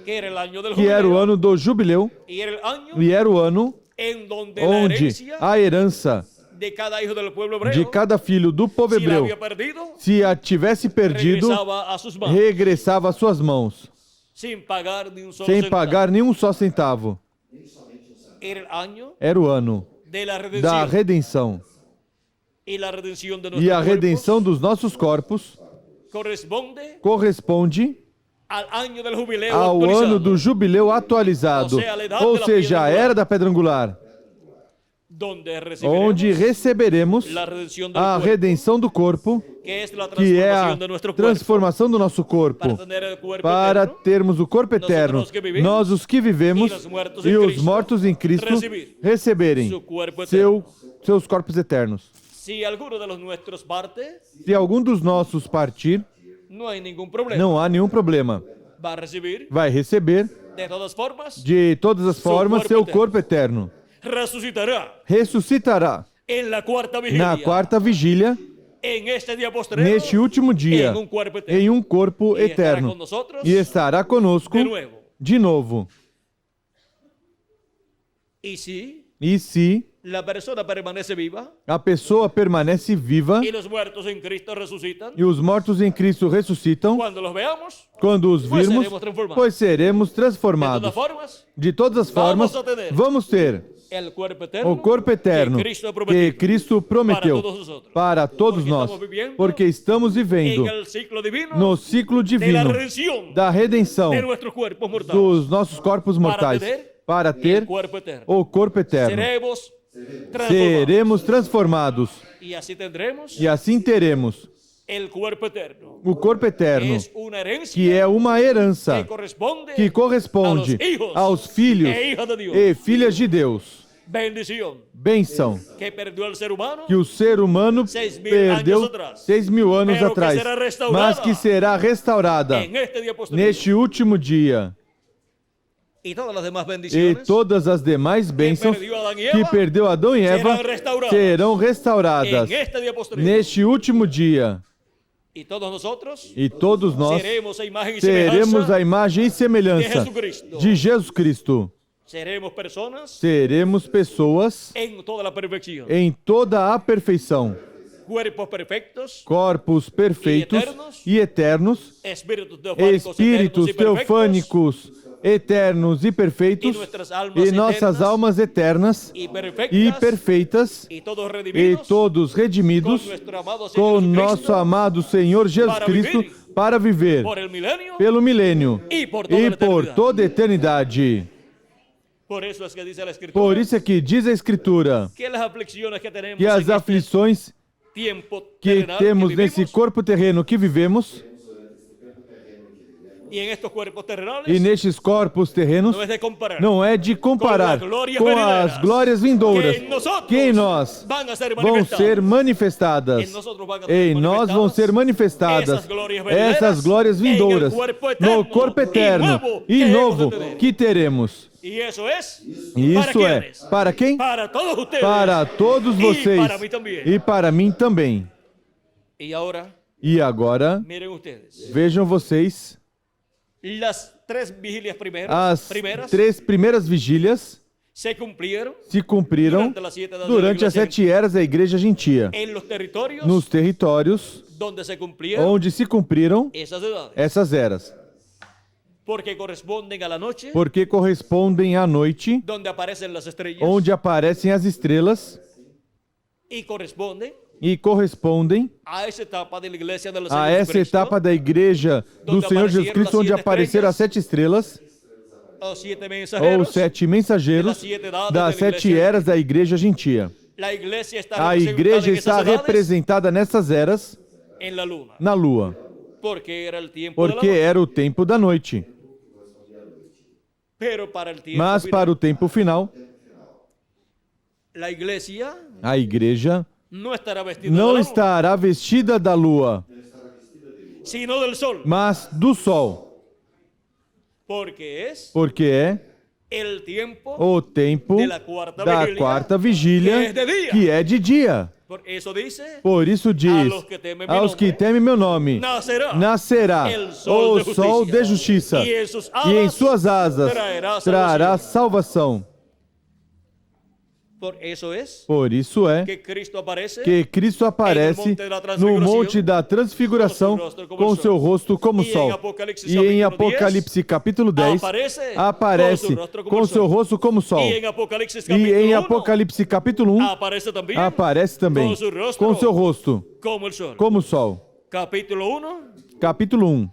que era el año del que era o jubileo, ano do jubileu, y era el año e era o ano en donde la onde herencia a herança de cada hijo del pueblo hebreo, de cada filho do povo si la hebreu, había perdido, se a tivesse perdido, regresaba a sus manos, regressava às suas mãos, sin pagar ni un solo sem centavo. pagar nenhum só centavo. Era el año Era o ano de la da redención. redenção. Y la redención de E nuestros a redenção dos nossos corpos corresponde corresponde al año del jubileo ao actualizado, ano do jubileu atualizado, ou seja, a era da pedra angular, donde recibiremos onde receberemos la redención del a cuerpo, redenção do corpo, que es la que é a transformación de nuestro cuerpo, transformação do nosso corpo, para tener el cuerpo para eterno, termos o corpo eterno, nós os que vivemos e os mortos em Cristo receberem su cuerpo eterno. seus corpos eternos. Si alguno de los nuestros parte, Se algum dos nossos partir, no hay ningún problema. não há nenhum problema. Va a recibir Vai receber, de todas formas, de todas as formas, seu corpo eterno. resucitará Ressuscitará en la cuarta vigilia, na quarta vigília, en este día postrero, neste último dia, en un cuerpo eterno, em um corpo y estará eterno. con nosotros E estará conosco de nuevo. de novo. Y si E se la persona permanece viva a pessoa permanece viva y los muertos en Cristo resucitan, e os mortos em Cristo ressuscitam, cuando los veamos, quando os Pois virmos, seremos transformados. pois seremos de transformados. todas formas, De todas as formas, Vamos a ter vamos ter el cuerpo eterno, o corpo eterno que Cristo prometió que Cristo prometeu para todos nosotros. para todos Porque nós, estamos vivendo porque estamos vivendo en el ciclo divino no ciclo de la divino redención da redenção de nuestros cuerpos mortales, dos nossos corpos mortais para ter el cuerpo eterno. o corpo eterno. Seremos transformados. Seremos transformados Y así tendremos e assim teremos el cuerpo eterno. o corpo eterno, Es una herencia que é uma herança que corresponde que corresponde aos filhos e hijas de Dios. e filhas de Deus. Bendición Bênção que perdió el ser humano, que o ser humano 6.000 perdeu anos atrás. 6.000 anos Pero que atrás, será restaurada mas que será restaurada en este día posterior. neste último dia. Y todas las demás E bendiciones todas as demais bênçãos perdiu Adão e que Eva perdeu Adão e Eva serão restauradas en este día posterior. neste último dia. Y todos nosotros E todos nós seremos a imagen y teremos semejanza a imagem e de semelhança Jesucristo. de Jesus Cristo. Seremos personas Seremos pessoas en toda la perfección. em toda a perfeição, Cuerpos perfectos, corpos perfeitos e eternos, espíritus teofánicos espíritos eternos y perfectos, teofânicos eternos e perfeitos, y nuestras almas e nossas eternas almas eternas y e perfectas, perfeitas, y todos e redimidos todos redimidos con nuestro amado Señor com Jesucristo, nosso amado Senhor Jesus para Cristo viver para viver por el milenio pelo milênio y por toda e la por eternidad. toda a eternidade. Por eso es que dice la Escritura Por isso é que diz a Escritura que las aflicciones que tenemos que as en aflições tiempo que terrenal temos que nesse vivimos, corpo terreno que vivemos y en estos cuerpos terrenales e nestes corpos terrenos no es de comparar. não é de comparar Com as glórias com as venideras, glórias vindouras que em nós vão ser manifestadas. Em nosotros van a ser Em nós vão ser manifestadas essas glórias vindouras no corpo eterno e novo que teremos. Y eso es E para isso é quienes? para quem? Para todos ustedes. Para todos vocês para mí también. e para mim também. Y ahora, E agora, miren ustedes, vejam vocês las tres vigilias as primeras 3 primeiras vigílias se cumplieron se cumpriram durante as 7 eras da Igreja Gentia, en los territorios nos territórios donde se cumplieron onde se cumpriram esas edades, essas eras, porque corresponden a la noche porque correspondem à noite, donde aparecen las estrellas onde aparecem as estrelas, y corresponden e correspondem a esa etapa de la iglesia de los a Señor essa Jesucristo, etapa da Igreja do Onde Senhor Jesus apareceram Cristo, as onde 7 apareceram as 7 estrelas, os 7 ou mensajeros. 7 mensageiros das 7 edades das da 7 igreja. eras da Igreja Gentia. La iglesia está A representada Igreja en está esas edades representada nessas eras en la luna, na Lua, porque era el tiempo de la porque noche. era o tempo da noite. Pero para el tiempo Mas final, para o tempo final, la iglesia a Igreja no estará vestida de não la luna, estará vestida da Lua, sino del sol, mas do Sol, porque es porque é el tiempo o tempo de la cuarta da vigília, quarta vigília, que é de dia. que é de dia. por eso dice, Por isso diz, los que temem meu aos que nome, temem meu nome, nacerá nascerá el sol o de sol justiça, de justiça, e em suas e em alas suas asas trará salvação. Por eso es Por isso é que Cristo aparece que Cristo aparece no monte da transfiguração com seu rosto como sol. E em Apocalipse capítulo 10 aparece com seu rosto como sol. y en Apocalipsis E em capítulo 1 Apocalipse capítulo 1 aparece também com seu rosto como el sol. como sol. Capítulo 1, Capítulo 1,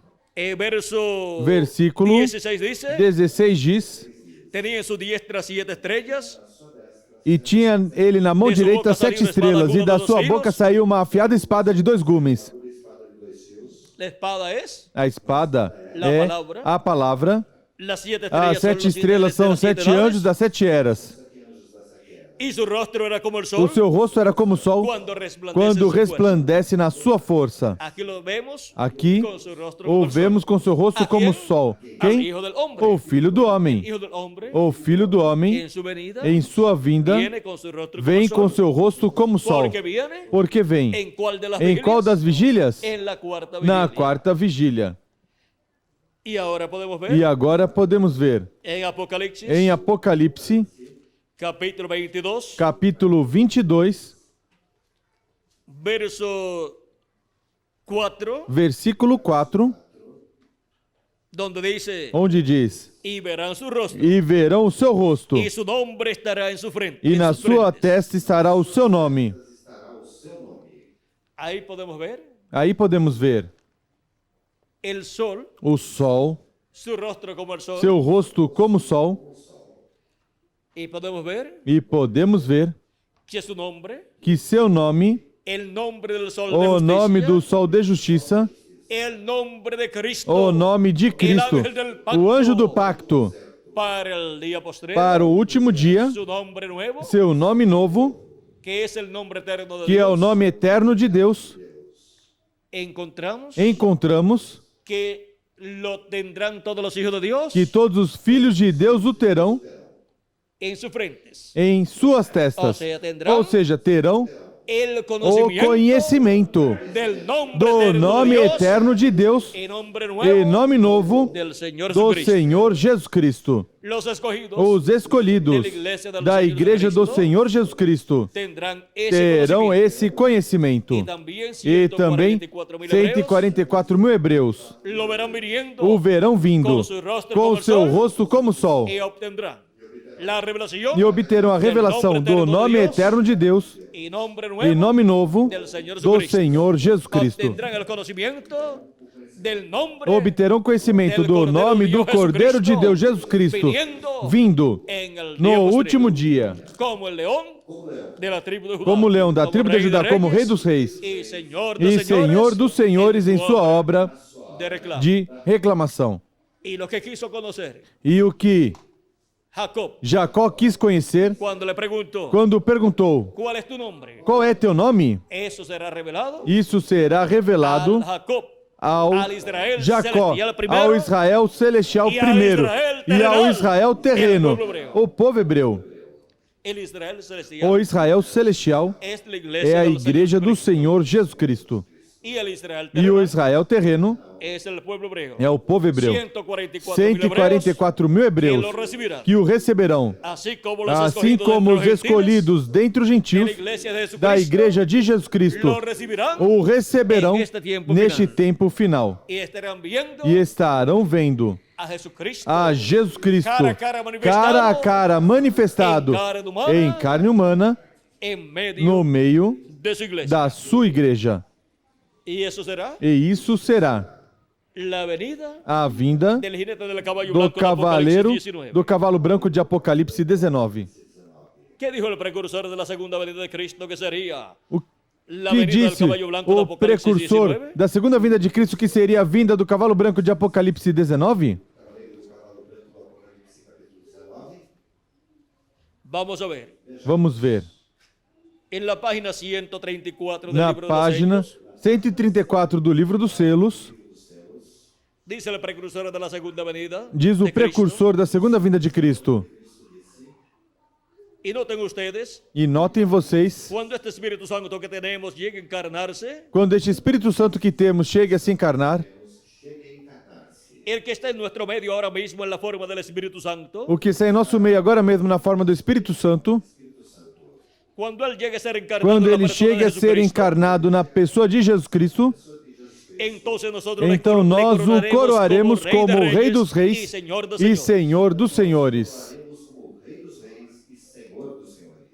versículo 16 dice, 16 diz: tenía en su diestra 7 estrellas, E tinha ele na mão De sua direita boca 7 saiu uma espada estrelas, e aguda da dos sua fios. boca saiu uma afiada espada de 2 gumes. la espada es, A espada La é palavra. a palavra. las 7 estrellas, As 7 estrelas são os 7 anjos das 7 eras. y su rostro era como el sol O seu rosto era como o sol cuando resplandece, quando en su fuerza. resplandece na sua força. Aquí lo vemos Aqui con su rostro como o el sol. vemos com seu rosto ¿A como o quién? sol. Al Quem? hijo del hombre. O filho do homem. Hijo del hombre, O filho do homem, en su venida, em sua vinda, viene con su rostro como vem el sol. com seu rosto como o sol. Porque viene Porque vem. en cuál de las Em qual das vigílias? En la cuarta Na vigilia. quarta vigília. Y ahora podemos ver E agora podemos ver en Apocalipsis, em Apocalipse, capítulo 22, capítulo 22, verso 4, versículo 4, donde dice, onde diz: y verán su rostro, E verão o seu rosto, y su nombre estará en su frente. e en na sus sua frentes. testa estará o seu nome. Ahí podemos ver Aí podemos ver el sol, o sol, su rostro como el sol, seu rosto como o sol, y podemos ver e podemos ver que su nombre, que seu nome, el nombre del sol de o justicia, nome do sol de justiça, el nombre de Cristo, o nome de Cristo, o anjo do pacto, para el día postrero, para o último dia, su nombre nuevo, seu nome novo, que es el nombre eterno de que é o Dios. nome eterno de Deus, Encontramos encontramos que lo tendrán todos los hijos de Dios que todos os filhos de Deus o terão en sus frentes. em suas testas. Ou seja, terão Ou seja, terão el o conocimiento conhecimento del nombre do eterno nome de Dios eterno de Deus y nombre e nuevo nome novo del Señor do Jesucristo. Senhor Jesus Cristo. Los escogidos Os escolhidos da Igreja do Senhor Jesus Cristo tendrán ese terão conocimiento. esse conhecimento. Y también E também 144.000 hebreos 144 mil hebreus lo verán viniendo o verão vindo com o seu rosto como o sol y obtendrán la revelación e obterão a del revelação nombre do eterno de nome Dios eterno de Deus y nombre e nuevo nome novo del Señor do Jesucristo. Senhor Jesus Cristo. Obtendrán el conocimiento del nombre Obterão conhecimento do nome do Cordeiro de Deus Jesus Cristo vindo en el día no postrero, último dia, como el león de la tribu de Judá, como leão da tribo de rey Judá, como Rei dos Reis y Señor e Senhor dos Senhores em sua obra de reclamo. de reclamação. Y lo que quiso conocer E o que Jacob Jacó quis conhecer cuando le preguntó quando perguntou: ¿cuál es tu nombre? qual é teu nome? Eso será revelado Isso será revelado al Jacob, ao al Israel Jacó, celestial primero, ao Israel celestial e ao primeiro Israel e ao terrenal, Israel terreno, el pueblo hebreu. o povo hebreu. el Israel celestial O Israel celestial es la iglesia é a del Señor igreja do Jesucristo. Senhor Jesus Cristo. Y el Israel E o terrenal Israel terreno es el pueblo hebreo. é o povo hebreu. 144 mil que hebreus lo recibirán. que o receberão, Así como los assim escogidos como de os los gentiles, escolhidos dentre os de la gentios iglesia de Jesucristo, da igreja de Jesus Cristo lo recibirán o receberão en este tiempo neste final. tempo final y estarán viendo e estarão vendo a Jesucristo a Jesus Cristo cara a cara manifestado, cara a cara manifestado em carne humana, em carne humana en medio no meio de su iglesia. da sua igreja. Y eso será E isso será la venida a vinda del jinete del caballo do blanco de cavaleiro Apocalipsis 19. do cavalo branco de Apocalipse 19. ¿Qué dijo el precursor de la segunda venida de Cristo que sería O la que venida del disse caballo blanco de o Apocalipsis precursor 19? da segunda vinda de Cristo, que seria a vinda do cavalo branco de Apocalipse 19? Vamos a ver. Vamos ver. En la página 134 del Na libro de los página Hechos, 134 do livro dos selos, dice el precursor de la segunda venida diz o de Cristo. precursor da segunda vinda de Cristo. Y noten ustedes, E notem vocês, cuando este Espíritu Santo que tenemos llegue a encarnarse, quando este Espírito Santo que temos chegue a se encarnar, el que está en nuestro medio ahora mismo en la forma del Espíritu Santo, o que está em nosso meio agora mesmo na forma do Espírito Santo, cuando Él llegue a ser encarnado quando en la ele persona chega de a ser Jesucristo, encarnado na pessoa de Jesus Cristo, entonces nosotros então nós o coroaremos como Rei dos y Reis Señor dos e señores. Senhor dos Senhores. como Rei dos Reis e Senhor dos Senhores.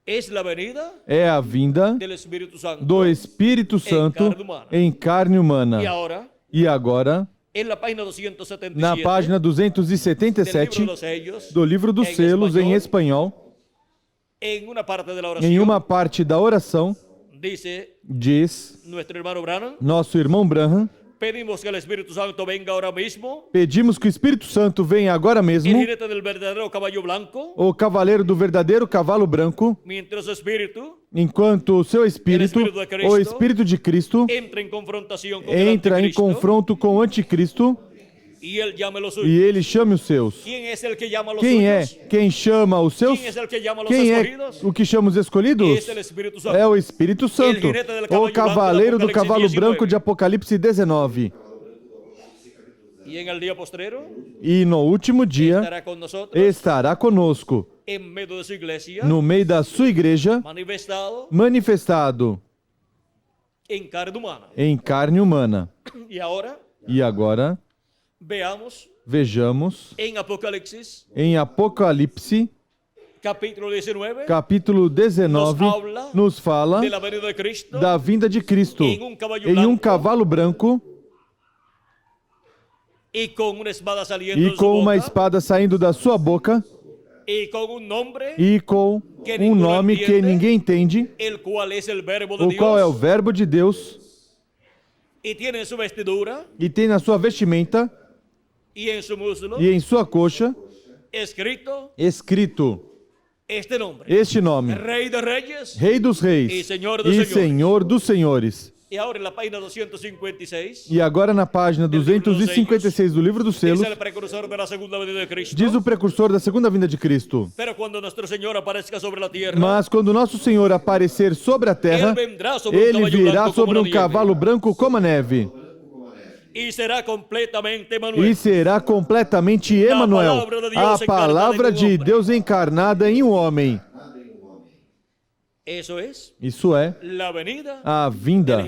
Es la venida É a vinda del Espíritu Santo. do Espírito Santo em carne humana. Y ahora, E agora, en la página 277 na página del 277 libro de los sellos, do livro dos em selos em espanhol, en una parte de la oración, em uma parte da oração, dice diz nuestro hermano Branham, nosso irmão Branham: pedimos que el Espíritu Santo venga ahora mismo, pedimos que o Espírito Santo venha agora el mesmo, jinete del verdadero caballo blanco, o cavaleiro do verdadeiro cavalo branco, mientras su espíritu enquanto o seu Espírito, Espírito de Cristo, o Espírito de Cristo, entra en confrontación con el entra em anticristo, confronto com o anticristo y él llame a los e suyos. ele chame os seus. ¿Quién es el que llama a los Quem é suyos? quem chama os seus? ¿Quién es el que llama a los Quem é escogidos? o que chama os escolhidos? Es el Espíritu Santo. É o Espírito Santo, jinete del caballo o cavaleiro do branco do cavalo Apocalipse branco de Apocalipse 19. Y en el día postrero E no último dia estará con nosotros estará conosco, en medio de su iglesia, no meio da sua igreja, manifestado manifestado en carne humana. em carne humana. Y ahora E agora, veamos vejamos en Apocalipsis, em Apocalipse, capítulo 19, capítulo 19, nos fala de la venida de Cristo da vinda de Cristo em um cavallo em um branco, cavalo branco y con una espada saliendo e de su com uma boca, espada saindo da sua boca y con un nombre, e com um nome que ninguém entende, el cual es el verbo de o qual é o Dios, verbo de Deus, y tiene en su vestidura e tem na sua vestimenta y en su muslo e em sua coxa escrito escrito este nombre: este nome: Rey de Reyes Rei dos Reis E Senhor dos e Senhores. Senhor dos Senhores. Y ahora en la página 256, E agora na página 256 do livro dos selos, dice el precursor de la segunda venida de Cristo. diz o precursor da segunda vinda de Cristo. Pero cuando nuestro Señor aparezca sobre la tierra, Mas quando nosso Senhor aparecer sobre a terra, Él vendrá sobre un ele caballo virá blanco sobre como um la nieve, cavalo branco como a neve. y será completamente E Emanuel. será completamente Emanuel, a palavra de Deus encarnada em um homem. Eso es Isso é la venida a vinda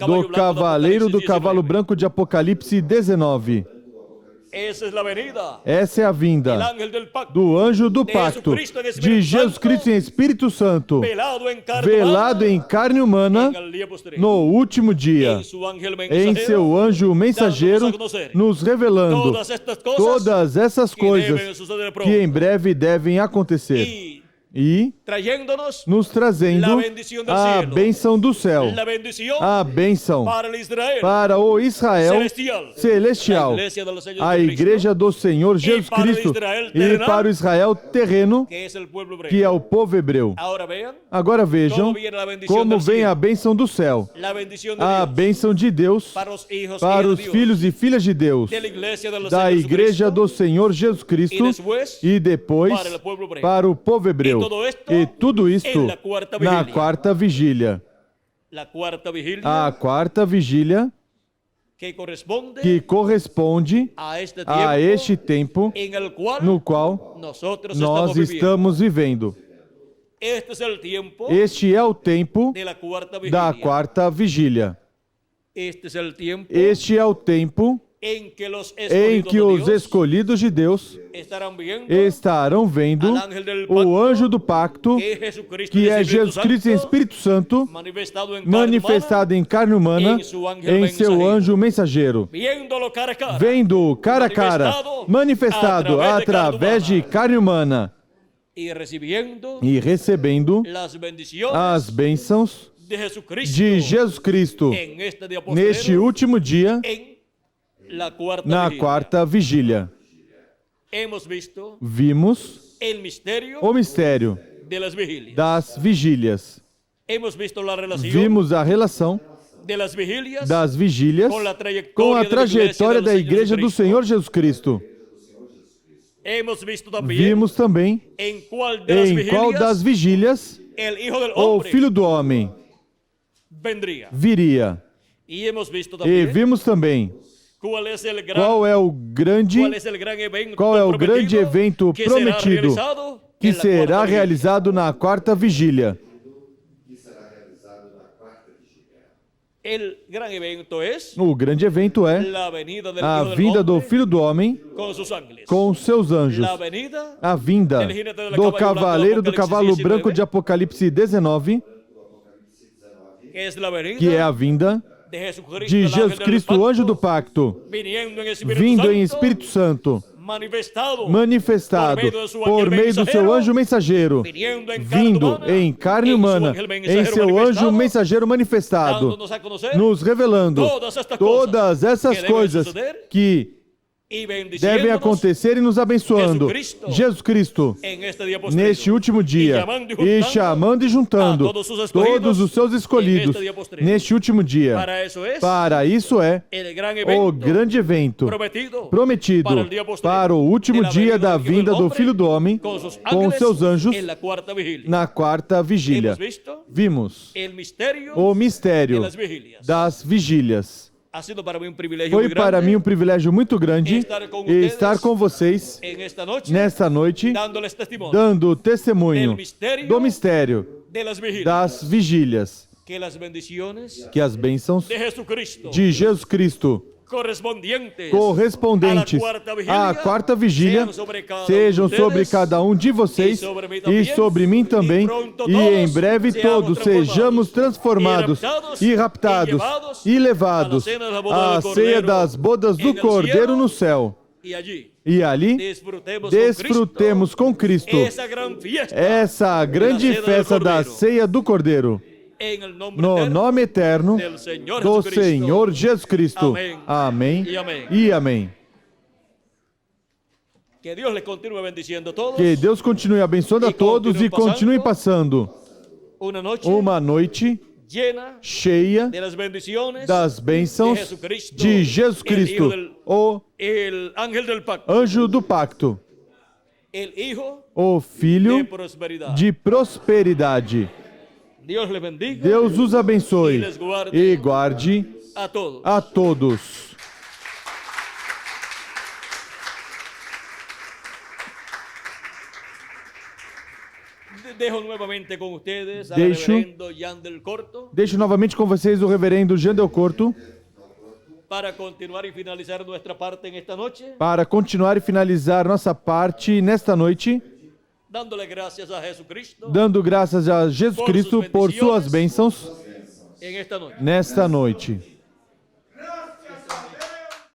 do cavaleiro do cavalo branco de Apocalipse 19. Esa es la venida Essa é a del vinda ángel del pacto, do anjo do pacto de Jesus Cristo em Espírito Santo, velado en carne velado em carne humana humana en el día posterior, no último dia, en su ángel em mensajero, seu anjo mensageiro, nos revelando todas estas cosas todas essas que deben coisas suceder pronto, que em breve devem acontecer y e trayéndonos nos trazendo la bendición del a cielo, bênção do céu, la bendición a bênção para el Israel para o Israel celestial, celestial, la iglesia del Señor a Jesucristo, igreja do Senhor Jesus para o Cristo Israel e terrenal, para o Israel terreno, que es el pueblo hebreo. que é o povo hebreu. Ahora vean Agora vejam como viene la bendición como del vem cielo, a bênção do céu, la bendición de a Dios bênção de Deus para los hijos para y os de Dios, filhos e filhas de Deus, de la iglesia del da Señor igreja Jesucristo, do Senhor Jesus Cristo y después e depois para el pueblo hebreo. para o povo hebreu. E tudo isto en la cuarta na vigília. quarta vigília. La cuarta vigilia A quarta vigília que corresponde que corresponde a este tiempo a este tempo en el cual no qual nosotros nós estamos viviendo. estamos vivendo. Este es el tiempo Este é o tempo de la cuarta vigilia. da quarta vigília. Este es el tiempo Este é o tempo en que los em escogidos que de os Dios escolhidos de Deus estarán viendo estarão vendo o anjo do pacto, que Jesucristo que en é Espíritu Jesus Cristo em Santo, Espírito Santo, manifestado manifestado em en carne humana, carne humana, em em seu anjo mensageiro, viéndolo cara a cara, vendo cara a cara, manifestado através de carne humana y recibiendo e recebendo las bendiciones as bênçãos de Jesucristo de Jesus Cristo en este día neste postrero, último dia, en la cuarta na vigilia. quarta vigília. Hemos visto Vimos el misterio o mistério de las vigilias. das vigílias. Hemos visto la relación Vimos a relação de las vigilias das vigílias com a com a trajetória da igreja igreja do Senhor Jesus Cristo. Hemos visto también Vimos também en cuál de las em qual das vigílias el Hijo del o Hombre Filho do Homem vendría. viria. Y hemos visto E también vimos também cuál es el gran, qual é o grande, cuál es el gran evento qual é o grande prometido evento que será prometido realizado que en la será cuarta vigilia. realizado na quarta vigília. que será realizado na quarta vigília. El gran evento es O grande evento é la venida del a Hijo del vinda do Hombre Filho do Homem con sus ángeles. com seus anjos. La venida A vinda do cavaleiro do cavalo branco de Apocalipse 19, que es la venida que é a vinda de Jesucristo, de el ángel Jesus del Cristo, o anjo do pacto, pacto, viniendo en Espíritu vindo Santo, em Espírito Santo, manifestado manifestado por meio do seu anjo mensageiro, vindo em carne humana, em seu anjo mensageiro manifestado, dándonos a conocer nos revelando todas essas que devem coisas suceder que y devem bendiciéndonos acontecer e nos abençoando. Jesus Cristo, en este día postrero, neste último dia, e chamando e juntando todos os seus escolhidos neste último dia. Para isso é el gran o evento grande evento prometido para o último dia da vinda do Filho do Homem com seus anjos en la cuarta vigilia. na quarta vigília. Hemos visto Vimos el misterio o mistério de las vigilias. das vigílias. Ha sido para mí un privilegio Foi muy para grande mim um privilégio muito grande estar com vocês en esta noche nesta noite, dándoles testimonio dando testemunho do mistério de las vigilias. das vigílias. Que las bendiciones Que as bênçãos de Jesucristo de Jesus Cristo correspondentes à quarta vigília sejam sobre cada um de vocês e sobre mim também, e em breve todos sejamos transformados e raptados e levados à ceia das bodas do Cordeiro no céu. E ali desfrutemos com Cristo essa grande festa da ceia do Cordeiro. No nome eterno do Senhor Jesus Cristo. Amém e amém. Que Deus les continue bendiciendo a todos. Que Deus continue abençoando a todos e continue passando uma noite llena cheia de las bendiciones das bênçãos de Jesus Cristo, o el ángel del pacto, anjo do pacto, el hijo o de filho prosperidad. de prosperidade. Dios les bendiga Deus os abençoe e guarde a todos. a todos. Dejo nuevamente con ustedes al Deixo- reverendo Jan del Corto Deixo novamente com vocês o reverendo Jean Del Corto para continuar y finalizar nuestra parte en esta noche, para continuar e finalizar nossa parte nesta noite, dándole gracias a Jesucristo dando graças a Jesus Cristo por suas bênçãos en esta noche. nesta noite.